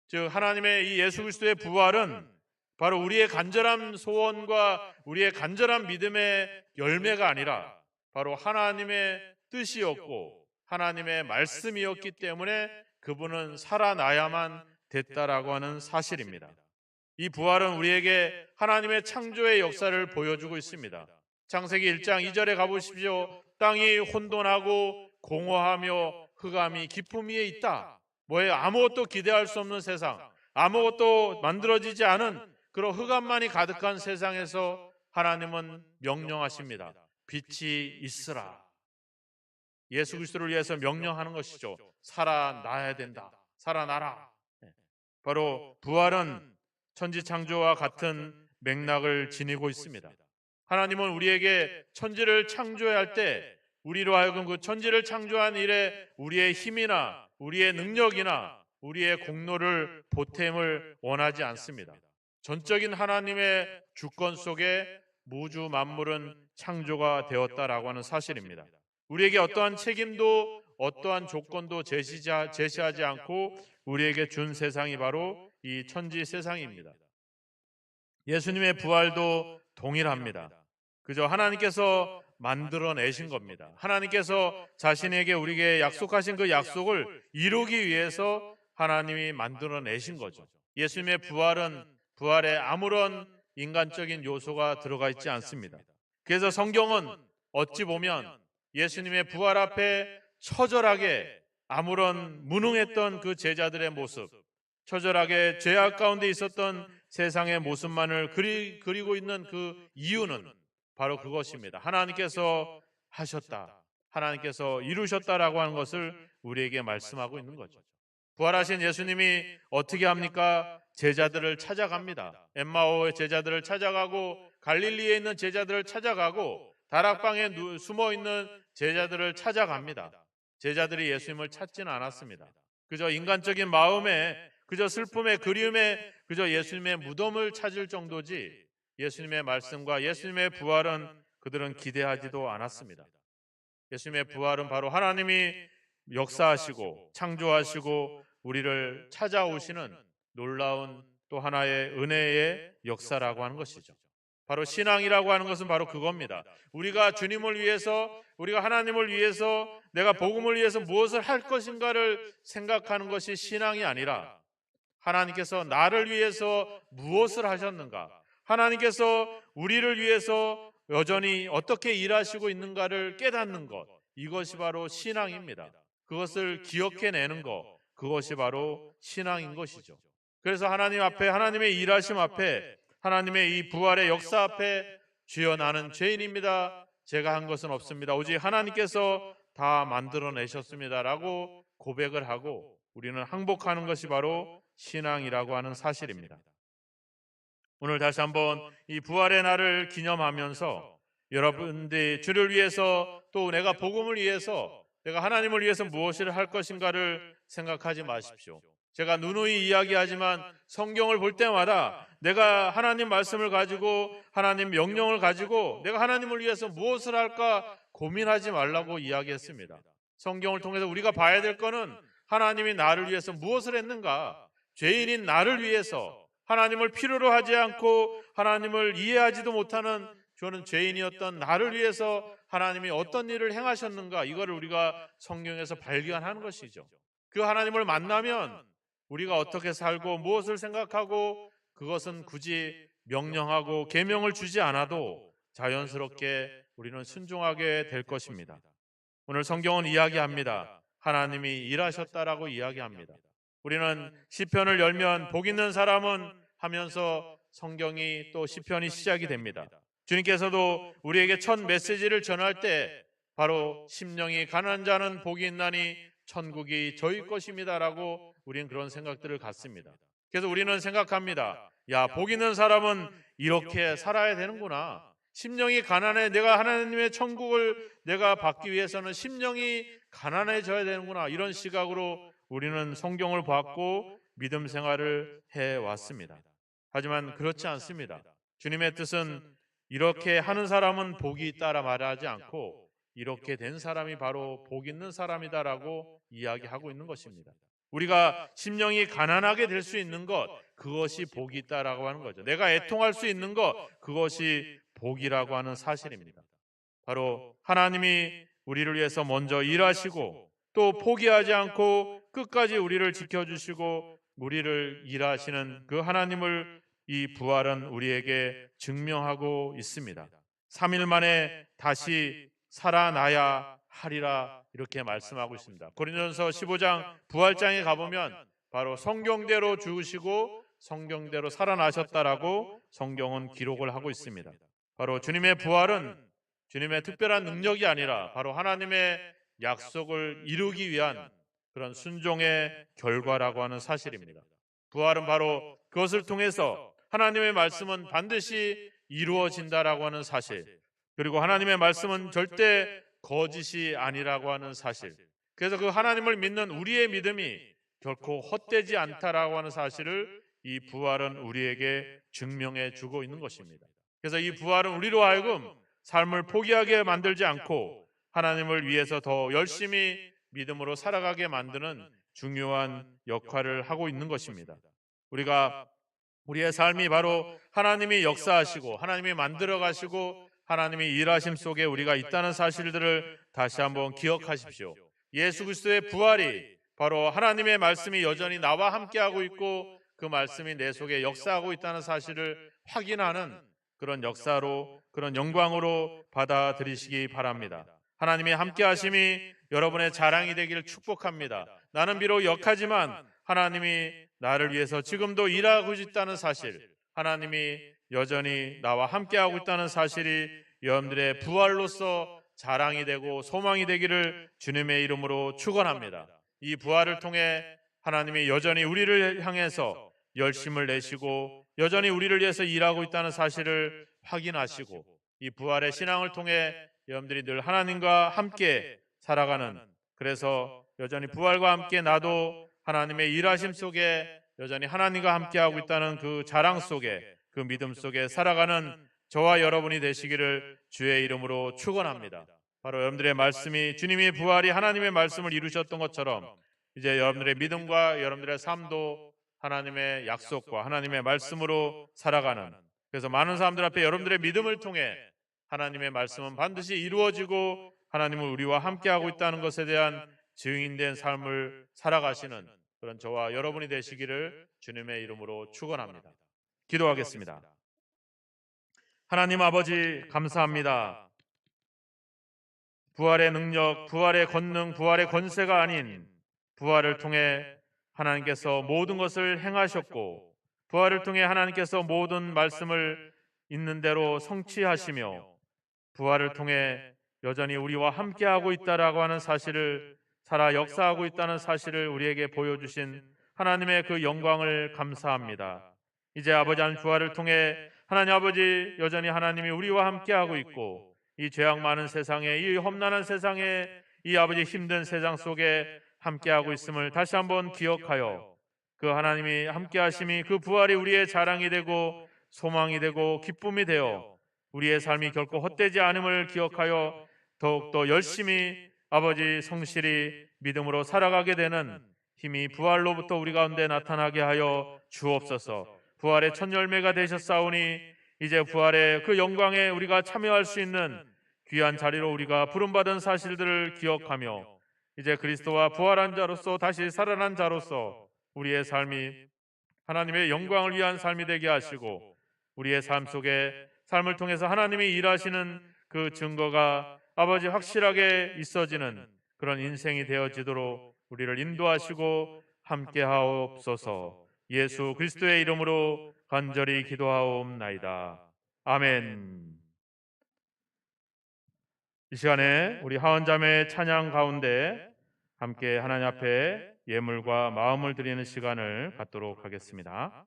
즉 하나님의 이 예수 그리스도의 부활은 바로 우리의 간절한 소원과 우리의 간절한 믿음의 열매가 아니라 바로 하나님의 뜻이었고 하나님의 말씀이었기 때문에 그분은 살아나야만 됐다라고 하는 사실입니다. 이 부활은 우리에게 하나님의 창조의 역사를 보여주고 있습니다. 창세기 1장 2절에 가보십시오. 땅이 혼돈하고 공허하며 흑암이 깊음 위에 있다. 뭐예요? 아무것도 기대할 수 없는 세상, 아무것도 만들어지지 않은 그런 흑암만이 가득한 세상에서 하나님은 명령하십니다. 빛이 있으라. 예수 그리스도를 위해서 명령하는 것이죠. 살아나야 된다. 살아나라. 바로 부활은 천지 창조와 같은 맥락을 지니고 있습니다. 하나님은 우리에게 천지를 창조할 때 우리로 하여금 그 천지를 창조한 일에 우리의 힘이나 우리의 능력이나 우리의 공로를 보탬을 원하지 않습니다. 전적인 하나님의 주권 속에 무주 만물은 창조가 되었다라고 하는 사실입니다. 우리에게 어떠한 책임도 어떠한 조건도 제시하지 않고 우리에게 준 세상이 바로 이 천지 세상입니다. 예수님의 부활도 동일합니다. 그저 하나님께서 만들어내신 겁니다. 하나님께서 자신에게 우리에게 약속하신 그 약속을 이루기 위해서 하나님이 만들어내신 거죠. 예수님의 부활에 아무런 인간적인 요소가 들어가 있지 않습니다. 그래서 성경은 어찌 보면 예수님의 부활 앞에 처절하게 아무런 무능했던 그 제자들의 모습, 처절하게 죄악 가운데 있었던 세상의 모습만을 그리고 있는 그 이유는 바로 그것입니다. 하나님께서 하셨다, 하나님께서 이루셨다라고 하는 것을 우리에게 말씀하고 있는 거죠. 부활하신 예수님이 어떻게 합니까? 제자들을 찾아갑니다. 엠마오의 제자들을 찾아가고 갈릴리에 있는 제자들을 찾아가고 다락방에 숨어 있는 제자들을 찾아갑니다. 제자들이 예수님을 찾지는 않았습니다. 그저 인간적인 마음에, 그저 슬픔에, 그리움에 그저 예수님의 무덤을 찾을 정도지 예수님의 말씀과 예수님의 부활은 그들은 기대하지도 않았습니다. 예수님의 부활은 바로 하나님이 역사하시고 창조하시고 우리를 찾아오시는 놀라운 또 하나의 은혜의 역사라고 하는 것이죠. 바로 신앙이라고 하는 것은 바로 그겁니다. 우리가 주님을 위해서, 우리가 하나님을 위해서, 내가 복음을 위해서 무엇을 할 것인가를 생각하는 것이 신앙이 아니라 하나님께서 나를 위해서 무엇을 하셨는가, 하나님께서 우리를 위해서 여전히 어떻게 일하시고 있는가를 깨닫는 것, 이것이 바로 신앙입니다. 그것을 기억해내는 것, 그것이 바로 신앙인 것이죠. 그래서 하나님 앞에, 하나님의 일하심 앞에, 하나님의 이 부활의 역사 앞에 주여 나는 죄인입니다, 제가 한 것은 없습니다, 오직 하나님께서 다 만들어내셨습니다라고 고백을 하고 우리는 항복하는 것이 바로 신앙이라고 하는 사실입니다. 오늘 다시 한번 이 부활의 날을 기념하면서 여러분들이 주를 위해서 또 내가 복음을 위해서 내가 하나님을 위해서 무엇을 할 것인가를 생각하지 마십시오. 제가 누누이 이야기하지만 성경을 볼 때마다 내가 하나님 말씀을 가지고 하나님 명령을 가지고 내가 하나님을 위해서 무엇을 할까 고민하지 말라고 이야기했습니다. 성경을 통해서 우리가 봐야 될 것은 하나님이 나를 위해서 무엇을 했는가, 죄인인 나를 위해서 하나님을 필요로 하지 않고 하나님을 이해하지도 못하는 저는 죄인이었던 나를 위해서 하나님이 어떤 일을 행하셨는가, 이거를 우리가 성경에서 발견하는 것이죠. 그 하나님을 만나면 우리가 어떻게 살고 무엇을 생각하고 그것은 굳이 명령하고 계명을 주지 않아도 자연스럽게 우리는 순종하게 될 것입니다. 오늘 성경은 이야기합니다. 하나님이 일하셨다라고 이야기합니다. 우리는 시편을 열면 복 있는 사람은 하면서 성경이 또 시편이 시작이 됩니다. 주님께서도 우리에게 첫 메시지를 전할 때 바로 심령이 가난한 자는 복이 있나니 천국이 저희 것입니다라고 우리는 그런 생각들을 갖습니다. 그래서 우리는 생각합니다. 야, 복 있는 사람은 이렇게 살아야 되는구나. 심령이 가난해, 내가 하나님의 천국을 내가 받기 위해서는 심령이 가난해져야 되는구나. 이런 시각으로 우리는 성경을 봤고 믿음 생활을 해왔습니다. 하지만 그렇지 않습니다. 주님의 뜻은 이렇게 하는 사람은 복이 있다라 말하지 않고 이렇게 된 사람이 바로 복 있는 사람이다라고 이야기하고 있는 것입니다. 우리가 심령이 가난하게 될 수 있는 것, 그것이 복이 있다라고 하는 거죠. 내가 애통할 수 있는 것, 그것이 복이라고 하는 사실입니다. 바로 하나님이 우리를 위해서 먼저 일하시고 또 포기하지 않고 끝까지 우리를 지켜주시고 우리를 일하시는 그 하나님을 이 부활은 우리에게 증명하고 있습니다. 3일 만에 다시 살아나야 하리라 이렇게 말씀하고 있습니다. 고린도전서 15장 부활장에 가보면 바로 성경대로 죽으시고 성경대로 살아나셨다라고 성경은 기록을 하고 있습니다. 바로 주님의 부활은 주님의 특별한 능력이 아니라 바로 하나님의 약속을 이루기 위한 그런 순종의 결과라고 하는 사실입니다. 부활은 바로 그것을 통해서 하나님의 말씀은 반드시 이루어진다라고 하는 사실, 그리고 하나님의 말씀은 절대 거짓이 아니라고 하는 사실, 그래서 그 하나님을 믿는 우리의 믿음이 결코 헛되지 않다라고 하는 사실을 이 부활은 우리에게 증명해 주고 있는 것입니다. 그래서 이 부활은 우리로 하여금 삶을 포기하게 만들지 않고 하나님을 위해서 더 열심히 믿음으로 살아가게 만드는 중요한 역할을 하고 있는 것입니다. 우리의 삶이 바로 하나님이 역사하시고 하나님이 만들어 가시고 하나님이 일하심 속에 우리가 있다는 사실들을 다시 한번 기억하십시오. 예수 그리스도의 부활이 바로 하나님의 말씀이 여전히 나와 함께하고 있고 그 말씀이 내 속에 역사하고 있다는 사실을 확인하는 그런 역사로, 그런 영광으로 받아들이시기 바랍니다. 하나님의 함께하심이 여러분의 자랑이 되기를 축복합니다. 나는 비록 역하지만 하나님이 나를 위해서 지금도 일하고 있다는 사실, 하나님이 여전히 나와 함께하고 있다는 사실이 여러분들의 부활로서 자랑이 되고 소망이 되기를 주님의 이름으로 축원합니다. 이 부활을 통해 하나님이 여전히 우리를 향해서 열심을 내시고 여전히 우리를 위해서 일하고 있다는 사실을 확인하시고 이 부활의 신앙을 통해 여러분들이 늘 하나님과 함께 살아가는, 그래서 여전히 부활과 함께 나도 하나님의 일하심 속에 여전히 하나님과 함께하고 있다는 그 자랑 속에, 그 믿음 속에 살아가는 저와 여러분이 되시기를 주의 이름으로 축원합니다. 바로 여러분들의 말씀이, 주님의 부활이 하나님의 말씀을 이루셨던 것처럼 이제 여러분들의 믿음과 여러분들의 삶도 하나님의 약속과 하나님의 말씀으로 살아가는, 그래서 많은 사람들 앞에 여러분들의 믿음을 통해 하나님의 말씀은 반드시 이루어지고 하나님은 우리와 함께하고 있다는 것에 대한 증인된 삶을 살아가시는 그런 저와 여러분이 되시기를 주님의 이름으로 축원합니다. 기도하겠습니다. 하나님 아버지, 감사합니다. 부활의 능력, 부활의 권능, 부활의 권세가 아닌 부활을 통해 하나님께서 모든 것을 행하셨고 부활을 통해 하나님께서 모든 말씀을 있는 대로 성취하시며 부활을 통해 여전히 우리와 함께하고 있다라고 하는 사실을, 살아 역사하고 있다는 사실을 우리에게 보여주신 하나님의 그 영광을 감사합니다. 이제 아버지 하나님, 부활을 통해 하나님 아버지 여전히 하나님이 우리와 함께하고 있고 이 죄악 많은 세상에, 이 험난한 세상에, 이 아버지 힘든 세상 속에 함께하고 있음을 다시 한번 기억하여 그 하나님이 함께하심이, 그 부활이 우리의 자랑이 되고 소망이 되고 기쁨이 되어 우리의 삶이 결코 헛되지 않음을 기억하여 더욱더 열심히 아버지 성실히 믿음으로 살아가게 되는 힘이 부활로부터 우리 가운데 나타나게 하여 주옵소서. 부활의 첫 열매가 되셨사오니 이제 부활의 그 영광에 우리가 참여할 수 있는 귀한 자리로 우리가 부름받은 사실들을 기억하며 이제 그리스도와 부활한 자로서 다시 살아난 자로서 우리의 삶이 하나님의 영광을 위한 삶이 되게 하시고 우리의 삶 속에 삶을 통해서 하나님이 일하시는 그 증거가 아버지 확실하게 있어지는 그런 인생이 되어지도록 우리를 인도하시고 함께하옵소서. 예수 그리스도의 이름으로 간절히 기도하옵나이다. 아멘. 이 시간에 우리 하원자매 찬양 가운데 함께 하나님 앞에 예물과 마음을 드리는 시간을 갖도록 하겠습니다.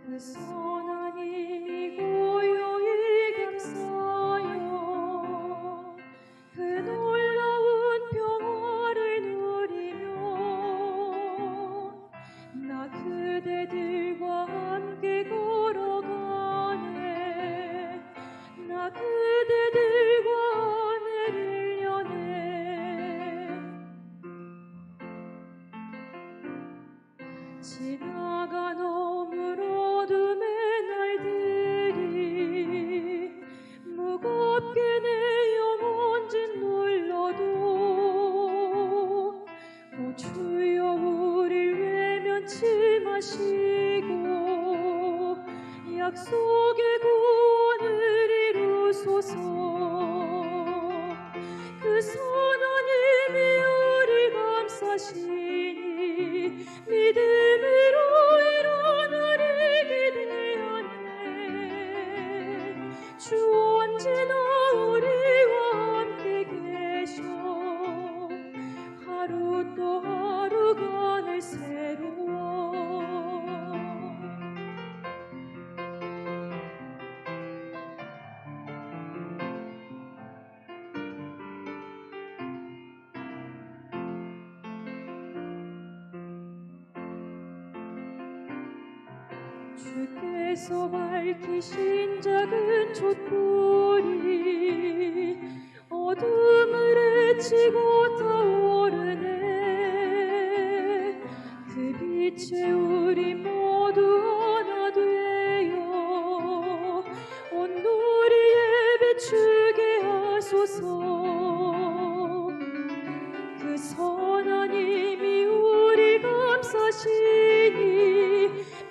그 선하니 고요히 감싸요 그 놀라운 평화를 누리며 나 그대들과 함께 걸어가네 나 그대들과 하늘을 여네 지나간 어둠에 약속의 구원을 이루소서. 그 선하님이 우리 감싸시니 믿음으로 일어나리 기대하네. 주 언제나 우리와 함께 계셔. 하루 또 하루가 늘 새로워. 주께서 밝히신 작은 촛불이 어둠을 헤치고 타오르네. 그 빛에 우리 모두 하나 되어 온누리에 비추게 하소서. 그 선하님이 우리 감싸시니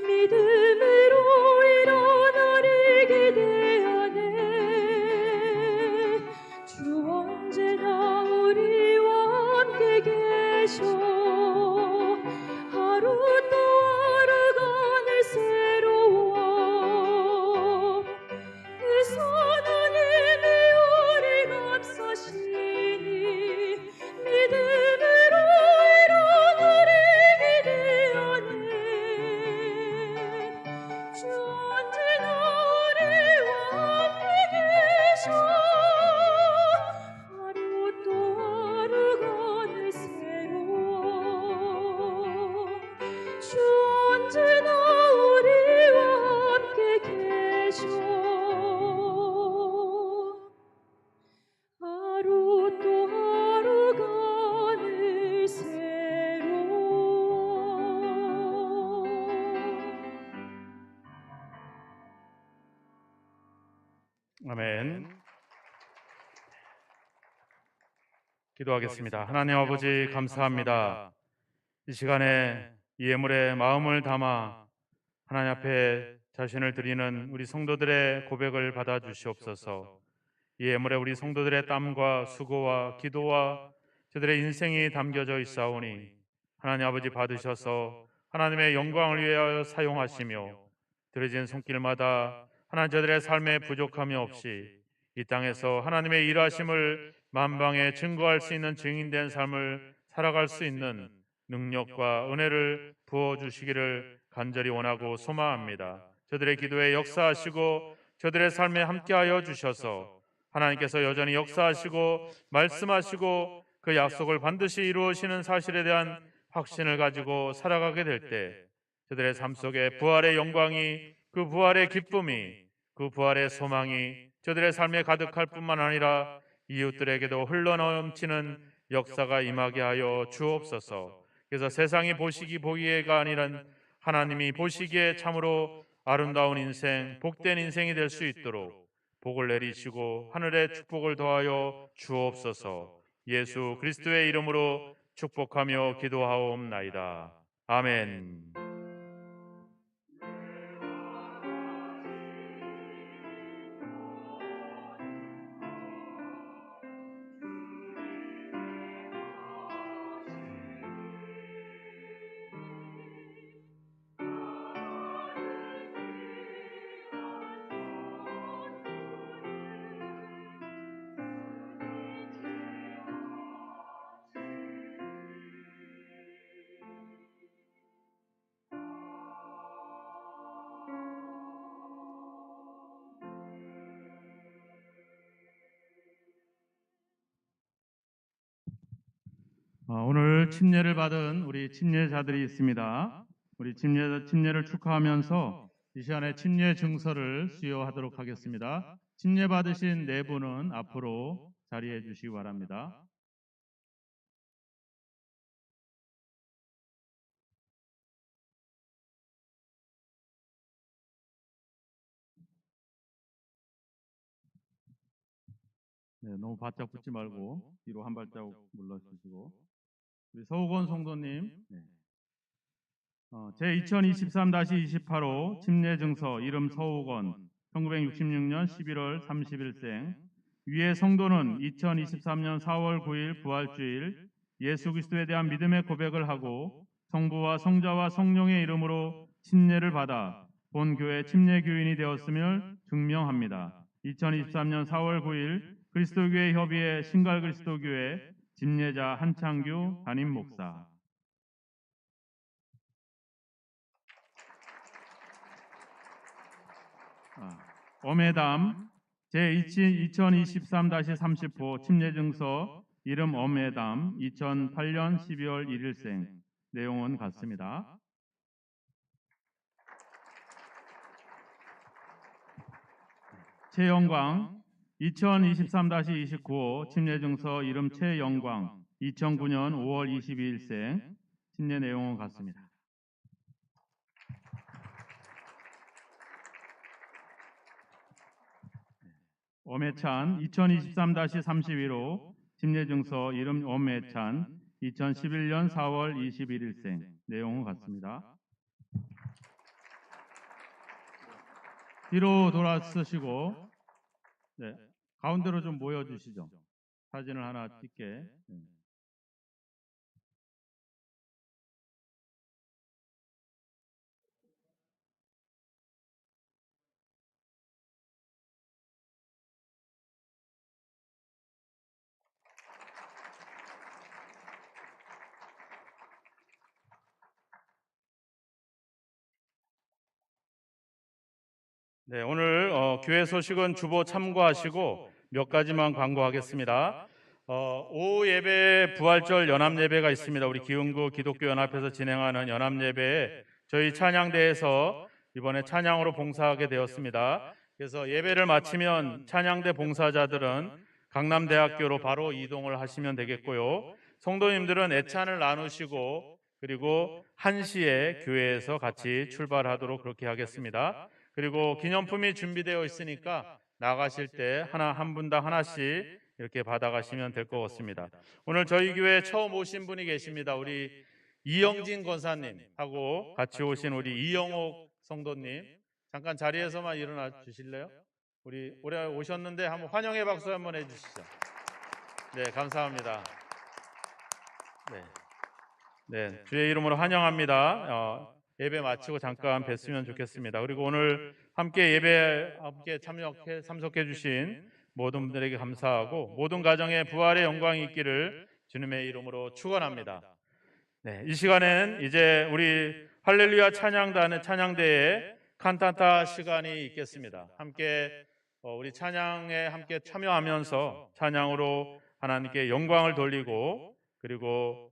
믿음으로 일어나리 기대하네. 주 언제나 우리와 함께 계셔. 하루 또 하루가 늘 새로워. 그 선하님이 우리 감싸시니 믿음으로 일어나리 기대하네. 주 언제나 우리와 함께 계셔. 하루 또 하루가 늘 새로워. 주 언제나 우리와 함께 계셔. 하루 또 하루가 늘 새로워. 아멘. 기도하겠습니다. 하나님 아버지 감사합니다. 이 시간에 이 예물에 마음을 담아 하나님 앞에 자신을 드리는 우리 성도들의 고백을 받아 주시옵소서. 이 예물에 우리 성도들의 땀과 수고와 기도와 저들의 인생이 담겨져 있사오니 하나님 아버지 받으셔서 하나님의 영광을 위하여 사용하시며 들어진 손길마다 하나님 저들의 삶에 부족함이 없이 이 땅에서 하나님의 일하심을 만방에 증거할 수 있는 증인된 삶을 살아갈 수 있는 능력과 은혜를 부어주시기를 간절히 원하고 소망합니다. 저들의 기도에 역사하시고 저들의 삶에 함께하여 주셔서 하나님께서 여전히 역사하시고 말씀하시고 그 약속을 반드시 이루시는 사실에 대한 확신을 가지고 살아가게 될 때 저들의 삶 속에 부활의 영광이, 그 부활의 기쁨이, 그 부활의 소망이 저들의 삶에 가득할 뿐만 아니라 이웃들에게도 흘러넘치는 역사가 임하게 하여 주옵소서. 그래서 세상이 보기에가 아니라 하나님이 보시기에 참으로 아름다운 인생, 복된 인생이 될 수 있도록 복을 내리시고 하늘의 축복을 더하여 주옵소서. 예수 그리스도의 이름으로 축복하며 기도하옵나이다. 아멘. 오늘 침례를 받은 우리 침례자들이 있습니다. 우리 침례를 축하하면서 이 시간에 침례 증서를 수여하도록 하겠습니다. 침례 받으신 네 분은 앞으로 자리해 주시기 바랍니다. 네, 너무 바짝 붙지 말고 뒤로 한 발자국 물러주시고 우리 서우건 성도님, 네. 제 2023-28호 침례증서 이름 서우건 1966년 11월 30일생 위의 성도는 2023년 4월 9일 부활주일 예수 그리스도에 대한 믿음의 고백을 하고 성부와 성자와 성령의 이름으로 침례를 받아 본 교회 침례교인이 되었음을 증명합니다. 2023년 4월 9일 그리스도교회 협의회 신갈그리스도교회 집례자 한창규 담임 목사. 엄해담 제2023-30호 침례증서 이름 엄해담 2008년 12월 1일생 내용은 같습니다. 최영광 2023-29호 침례증서 이름 최영광 2009년 5월 22일생 침례 내용은 같습니다. 엄해찬 2023-31호 침례증서 이름 엄해찬 2011년 4월 21일생 내용은 같습니다. 뒤로 돌아서시고 가운데로 좀 모여주시죠. 사진을 하나 찍게. 네, 오늘 교회 소식은 주보 참고하시고 몇 가지만 광고하겠습니다. 오후 예배 부활절 연합 예배가 있습니다. 우리 기흥구 기독교 연합에서 진행하는 연합 예배에 저희 찬양대에서 이번에 찬양으로 봉사하게 되었습니다. 그래서 예배를 마치면 찬양대 봉사자들은 강남대학교로 바로 이동을 하시면 되겠고요. 성도님들은 애찬을 나누시고 그리고 1시에 교회에서 같이 출발하도록 그렇게 하겠습니다. 그리고 기념품이 준비되어 있으니까 나가실 때 한 분당 하나씩 이렇게 받아가시면 될 것 같습니다. 오늘 저희 교회 처음 오신 분이 계십니다. 우리 이영진 권사님하고 같이 오신 우리 이영옥 성도님, 잠깐 자리에서만 일어나 주실래요? 우리 올해 오셨는데 한번 환영의 박수 한번 해주시죠. 네, 감사합니다. 네, 주의 이름으로 환영합니다. 예배 마치고 잠깐 뵀으면 좋겠습니다. 그리고 오늘 함께 예배 참석해 주신 모든 분들에게 감사하고 모든 가정에 부활의 영광이 있기를 주님의 이름으로 축원합니다. 네, 이 시간엔 이제 우리 할렐루야 찬양단의 찬양대에 칸타타 시간이 있겠습니다. 함께 우리 찬양에 함께 참여하면서 찬양으로 하나님께 영광을 돌리고 그리고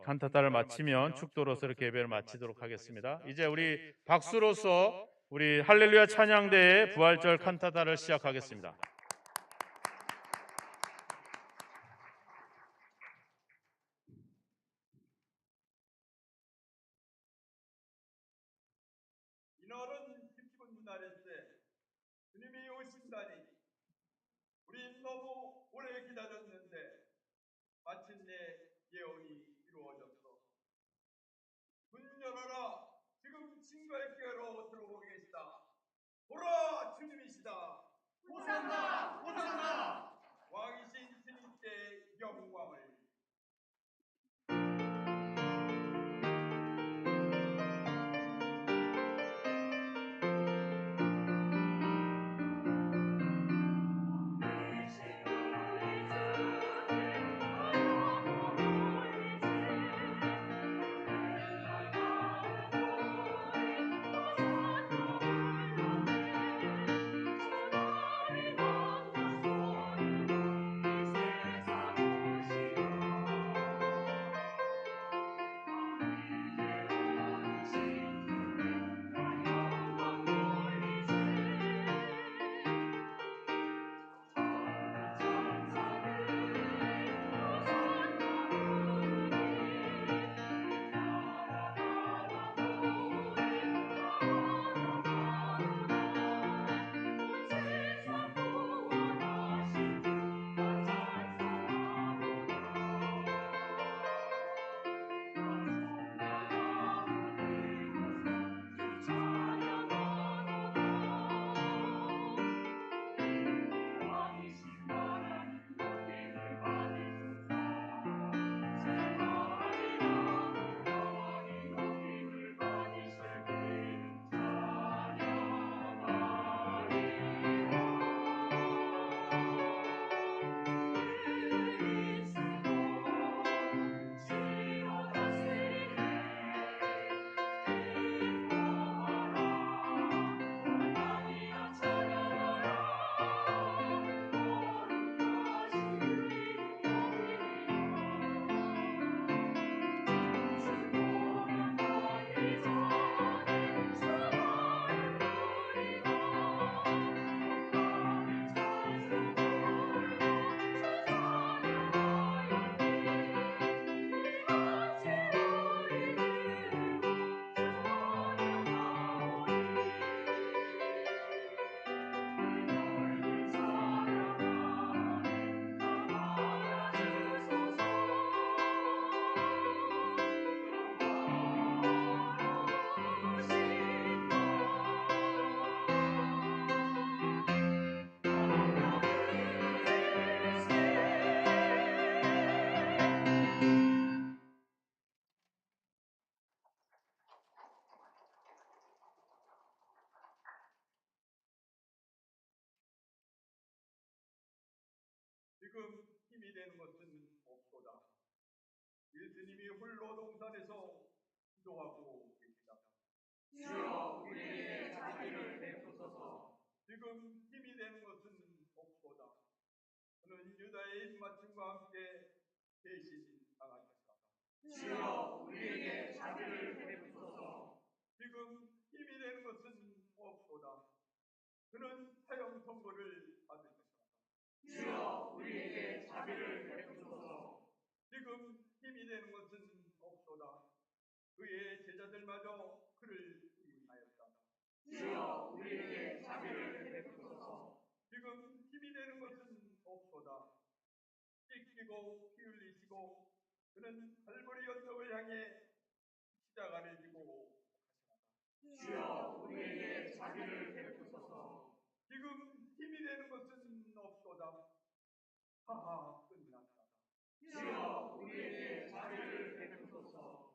칸타타를 마치면 축도로서 이렇게 예배를 마치도록 하겠습니다. 이제 우리 박수로서 우리 할렐루야 찬양대의 부활절 칸타타를 시작하겠습니다. 이날은 기쁜 날일세 주님이 오신다니 우리 너무 오래 기다렸는데 마침내 예언이 이루어졌소. 문 열어라. 지금 친구에게로 들어오고 계시다. 보라 주님이시다. 호산나 호산나. 왕이신 주님께 영광을. 주님의 지금 힘이 되는 것은 없도다. 예수님이 홀로 동산에서 기도하고 계시다. 주여 우리에게 자비를 베푸소서. 지금 힘이 되는 것은 없도다. 그는 유다의 입맞춤과 함께 대신 당하셨다. 주여 우리에게 자비를 베푸소서. 지금 힘이 되는 것은 없도다. 그는 사형 선고를 받으셨다. 주여 우리에게 자비를 베푸소서. 지금 힘이 되는 것은 없도다. 그의 제자들마저 그를 부인하였다. 주여 우리에게 자비를 베푸소서. 지금 힘이 되는 것은 없도다. 찢기고 피 흘리시고 그는 갈보리 언덕을 향해 십자가를 지고 가셨다. 주여 우리에게 자비를 베푸소서. 지금 힘이 되는 것은 없도다. 하하 끝났다. 주여 우리에게 자비를 베푸소서.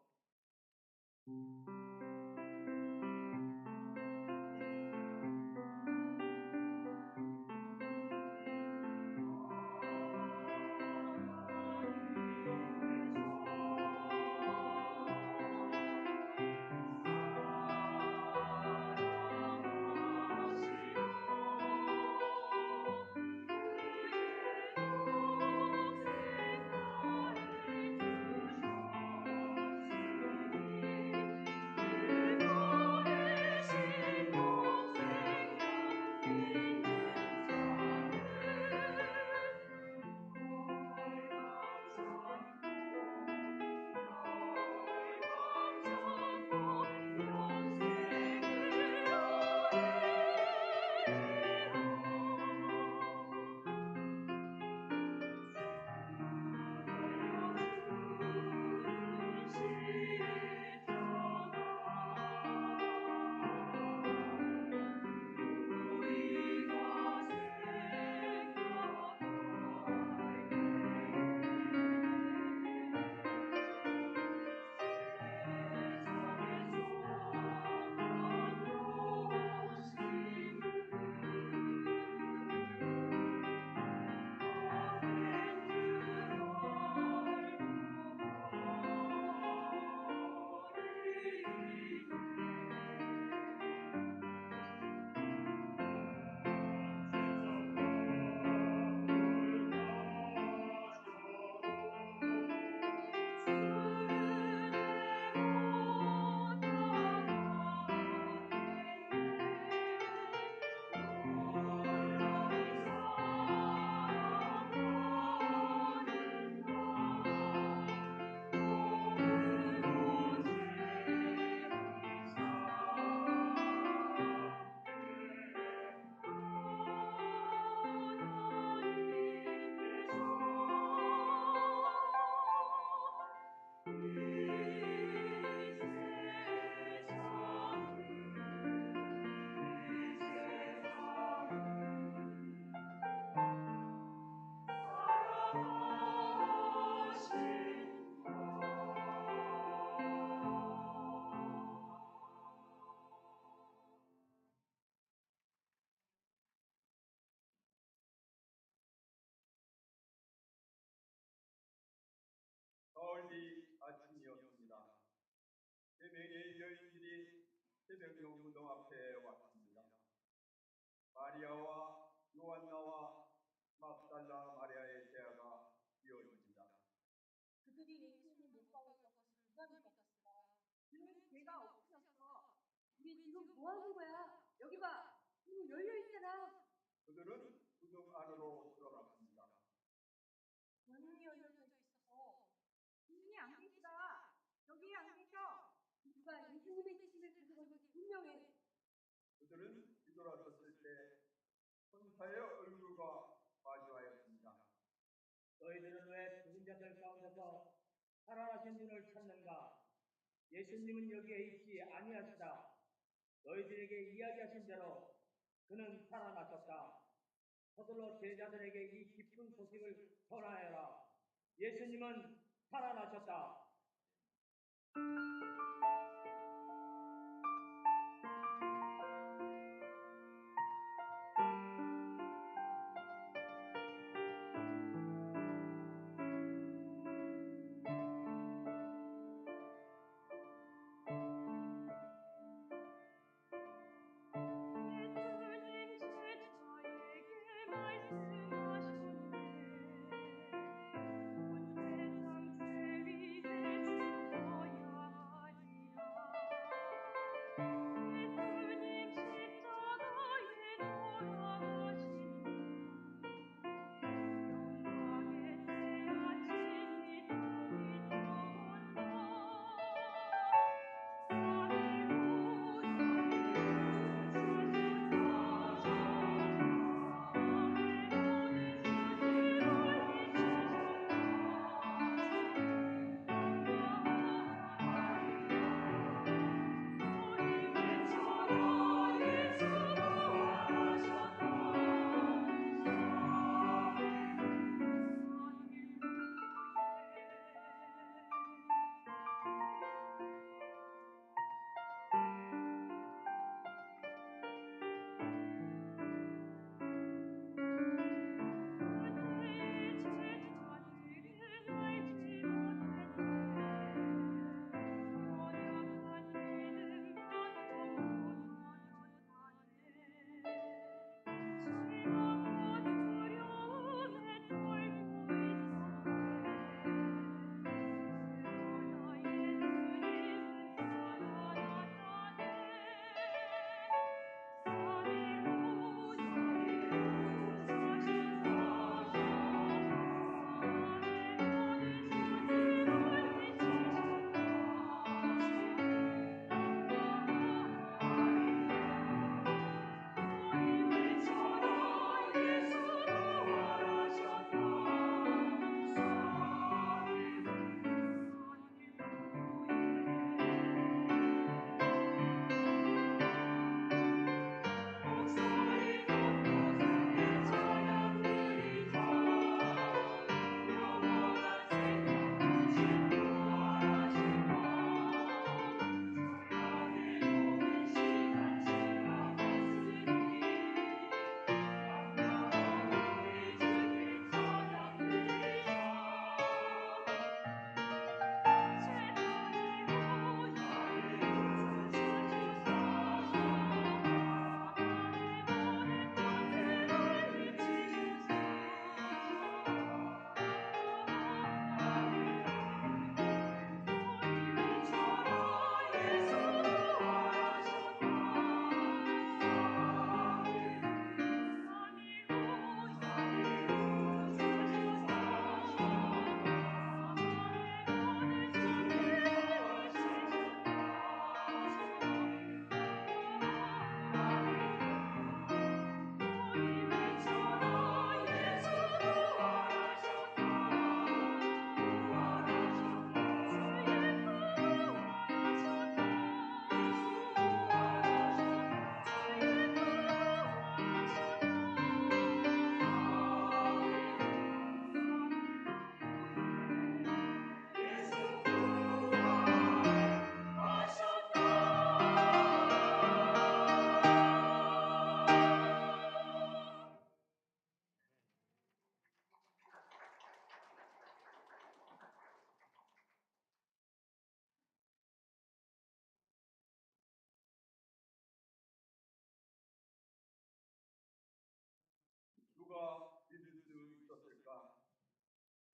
가을이 아침이었습니다. 3명의 여인들이 새벽 용무동 앞에 왔습니다. 마리아와 요한나와 막달라 마리아의 대화가 이어집니다. 그들이 예수님 못 박을 것을 누가 믿었을까? 그는 죄가 없으셔서 우리 지금 뭐 하는 거야? 여기 봐, 문 열려 있잖아. 그들은 무덤 안으로 들어갔습니다. 문이 열려져 있어서 주인이 안 계시다. 여기 안 계셔. 누가 예수님의 집을 가져가서 분명해. 그들은 뒤돌아섰을 때 천사의 얼굴과 마주하였습니다. 너희들은 왜 죽은 자들 가운데서 살아나신 분을 찾는가? 예수님은 여기에 있지 아니하시다. 너희들에게 이야기하신 대로 그는 살아나셨다. 서둘러 제자들에게 이 기쁜 소식을 전하여라. 예수님은 살아나셨다.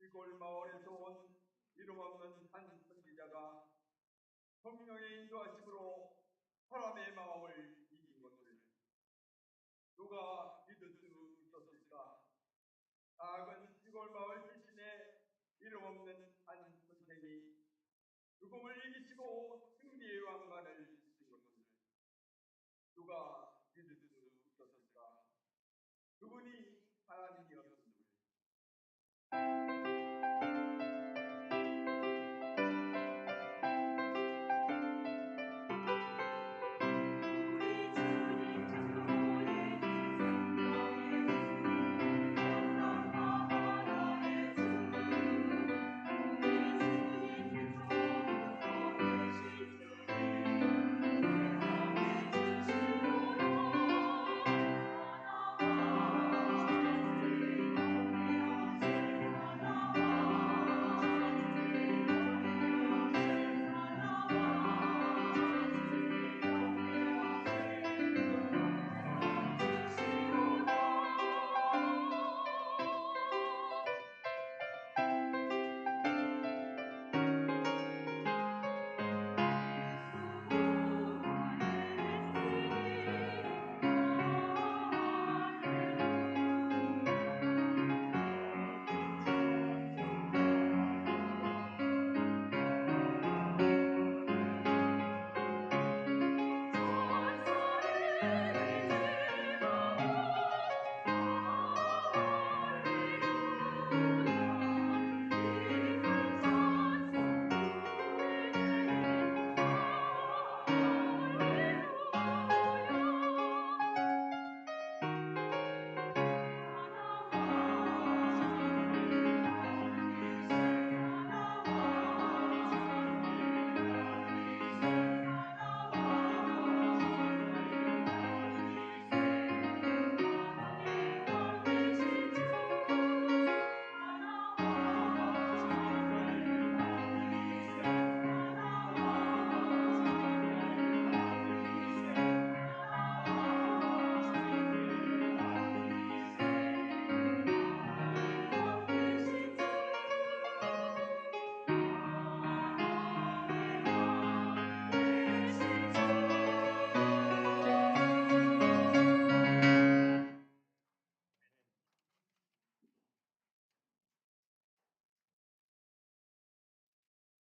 이골 마을에서 온 이름 없는 한 선지자가 성령의 인도하심으로 사람의 마음을 이긴 것을 누가 믿을 수 있었을까? 작은 이골 마을 출신의 이름 없는 한 선생이 죽음을 이기시고 승리의 왕관을 주신 것을 누가 믿을 수 있었을까? 그분이 하나님이었습니다.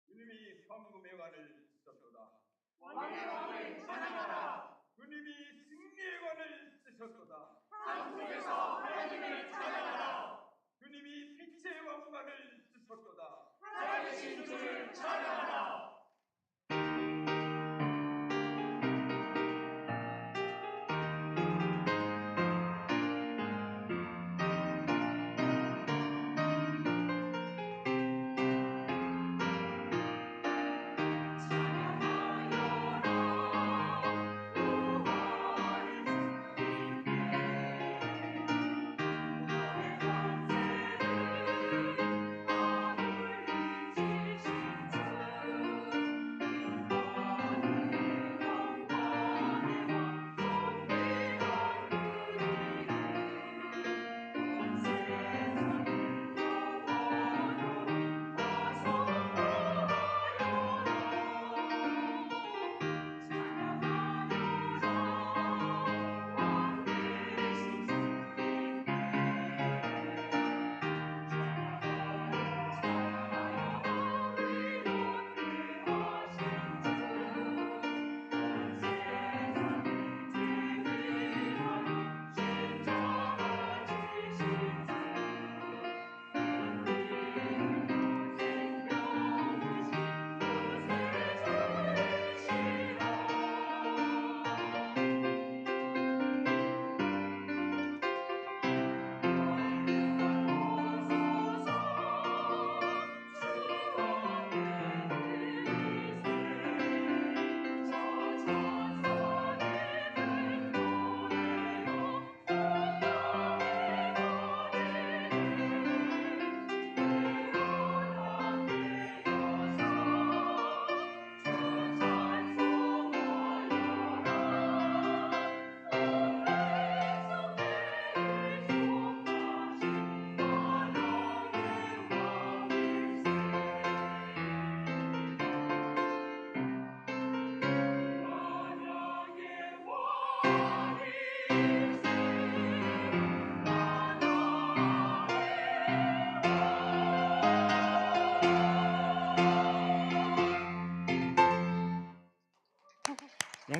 주님이 황금의 관을 쓰셨도다. 왕의 왕을 찬양하라. 주님이 승리의 관을 쓰셨도다. 산속에서 하나님을 찬양하라. 주님이 빛의 왕관을 쓰셨도다. 살아계신 주를 찬양하라. 찬양하여라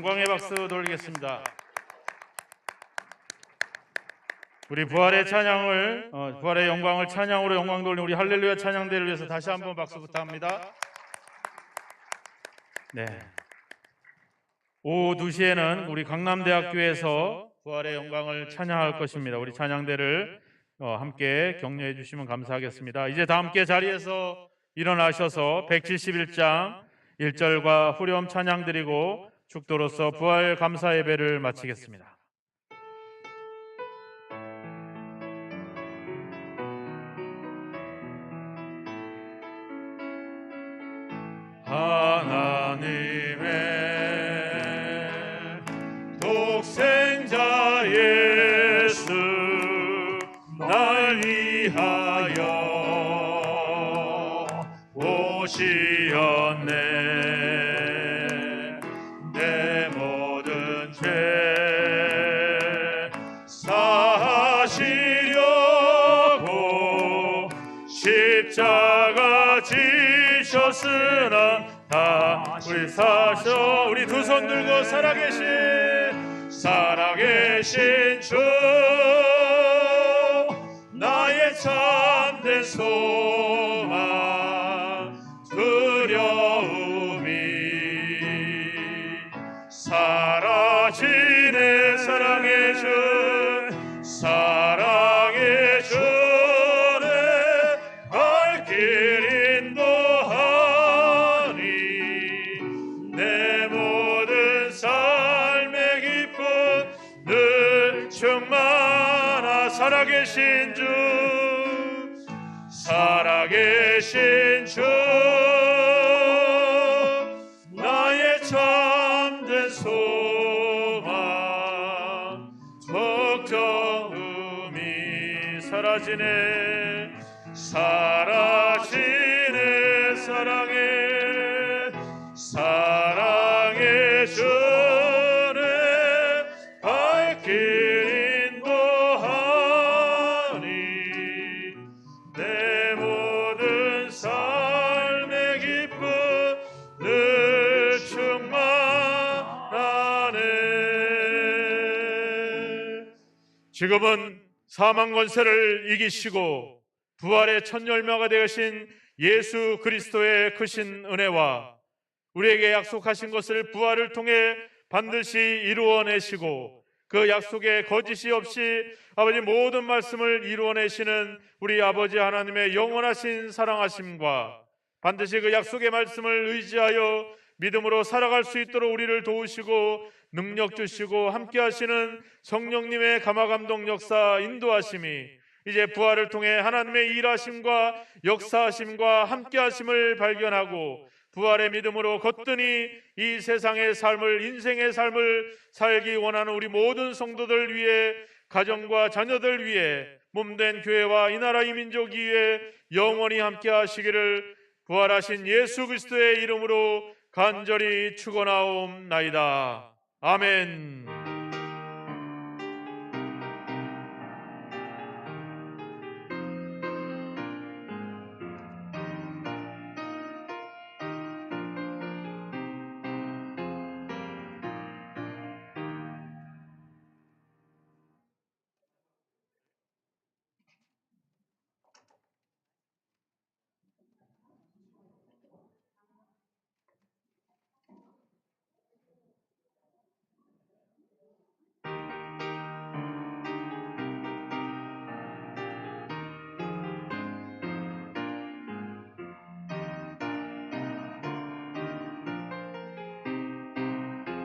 영광의 박수 돌리겠습니다. 우리 부활의 찬양을 부활의 영광을 찬양으로 영광 돌리는 우리 할렐루야 찬양대를 위해서 다시 한번 박수 부탁합니다. 네. 오후 2시에는 우리 강남대학교에서 부활의 영광을 찬양할 것입니다. 우리 찬양대를 함께 격려해 주시면 감사하겠습니다. 이제 다 함께 자리에서 일어나셔서 171장 1절과 후렴 찬양 드리고 축도로서 부활 감사 예배를 마치겠습니다. 하나님의 독생자 예수 날 위하여 오시었네. 내 모든 죄 사하시려고 십자가 지셨으나 다 우리 사셔. 우리 두 손 들고 살아계신 주 나의 참된 소망 두려움이 사라지네. 사랑의 주 사랑의 주의 발길 인도하니 내 모든 삶의 기쁨 늘 충만하. 살아계신 주 살아계신 주 나의 참된 소망 걱정음이 사라지네. 사라지네. 사랑의 주의 발길 인도하니 내 모든 삶의 기쁨 늘 충만하네. 지금은 사망 권세를 이기시고 부활의 첫 열매가 되신 예수 그리스도의 크신 은혜와 우리에게 약속하신 것을 부활을 통해 반드시 이루어내시고 그 약속에 거짓이 없이 아버지 모든 말씀을 이루어내시는 우리 아버지 하나님의 영원하신 사랑하심과 반드시 그 약속의 말씀을 의지하여 믿음으로 살아갈 수 있도록 우리를 도우시고 능력 주시고 함께 하시는 성령님의 감화감동 역사 인도하심이 이제 부활을 통해 하나님의 일하심과 역사하심과 함께 하심을 발견하고 부활의 믿음으로 거뜬히 이 세상의 삶을 인생의 삶을 살기 원하는 우리 모든 성도들 위해 가정과 자녀들 위해 몸된 교회와 이 나라 이 민족 위해 영원히 함께 하시기를 부활하신 예수 그리스도의 이름으로 간절히 축원하옵나이다. 아멘.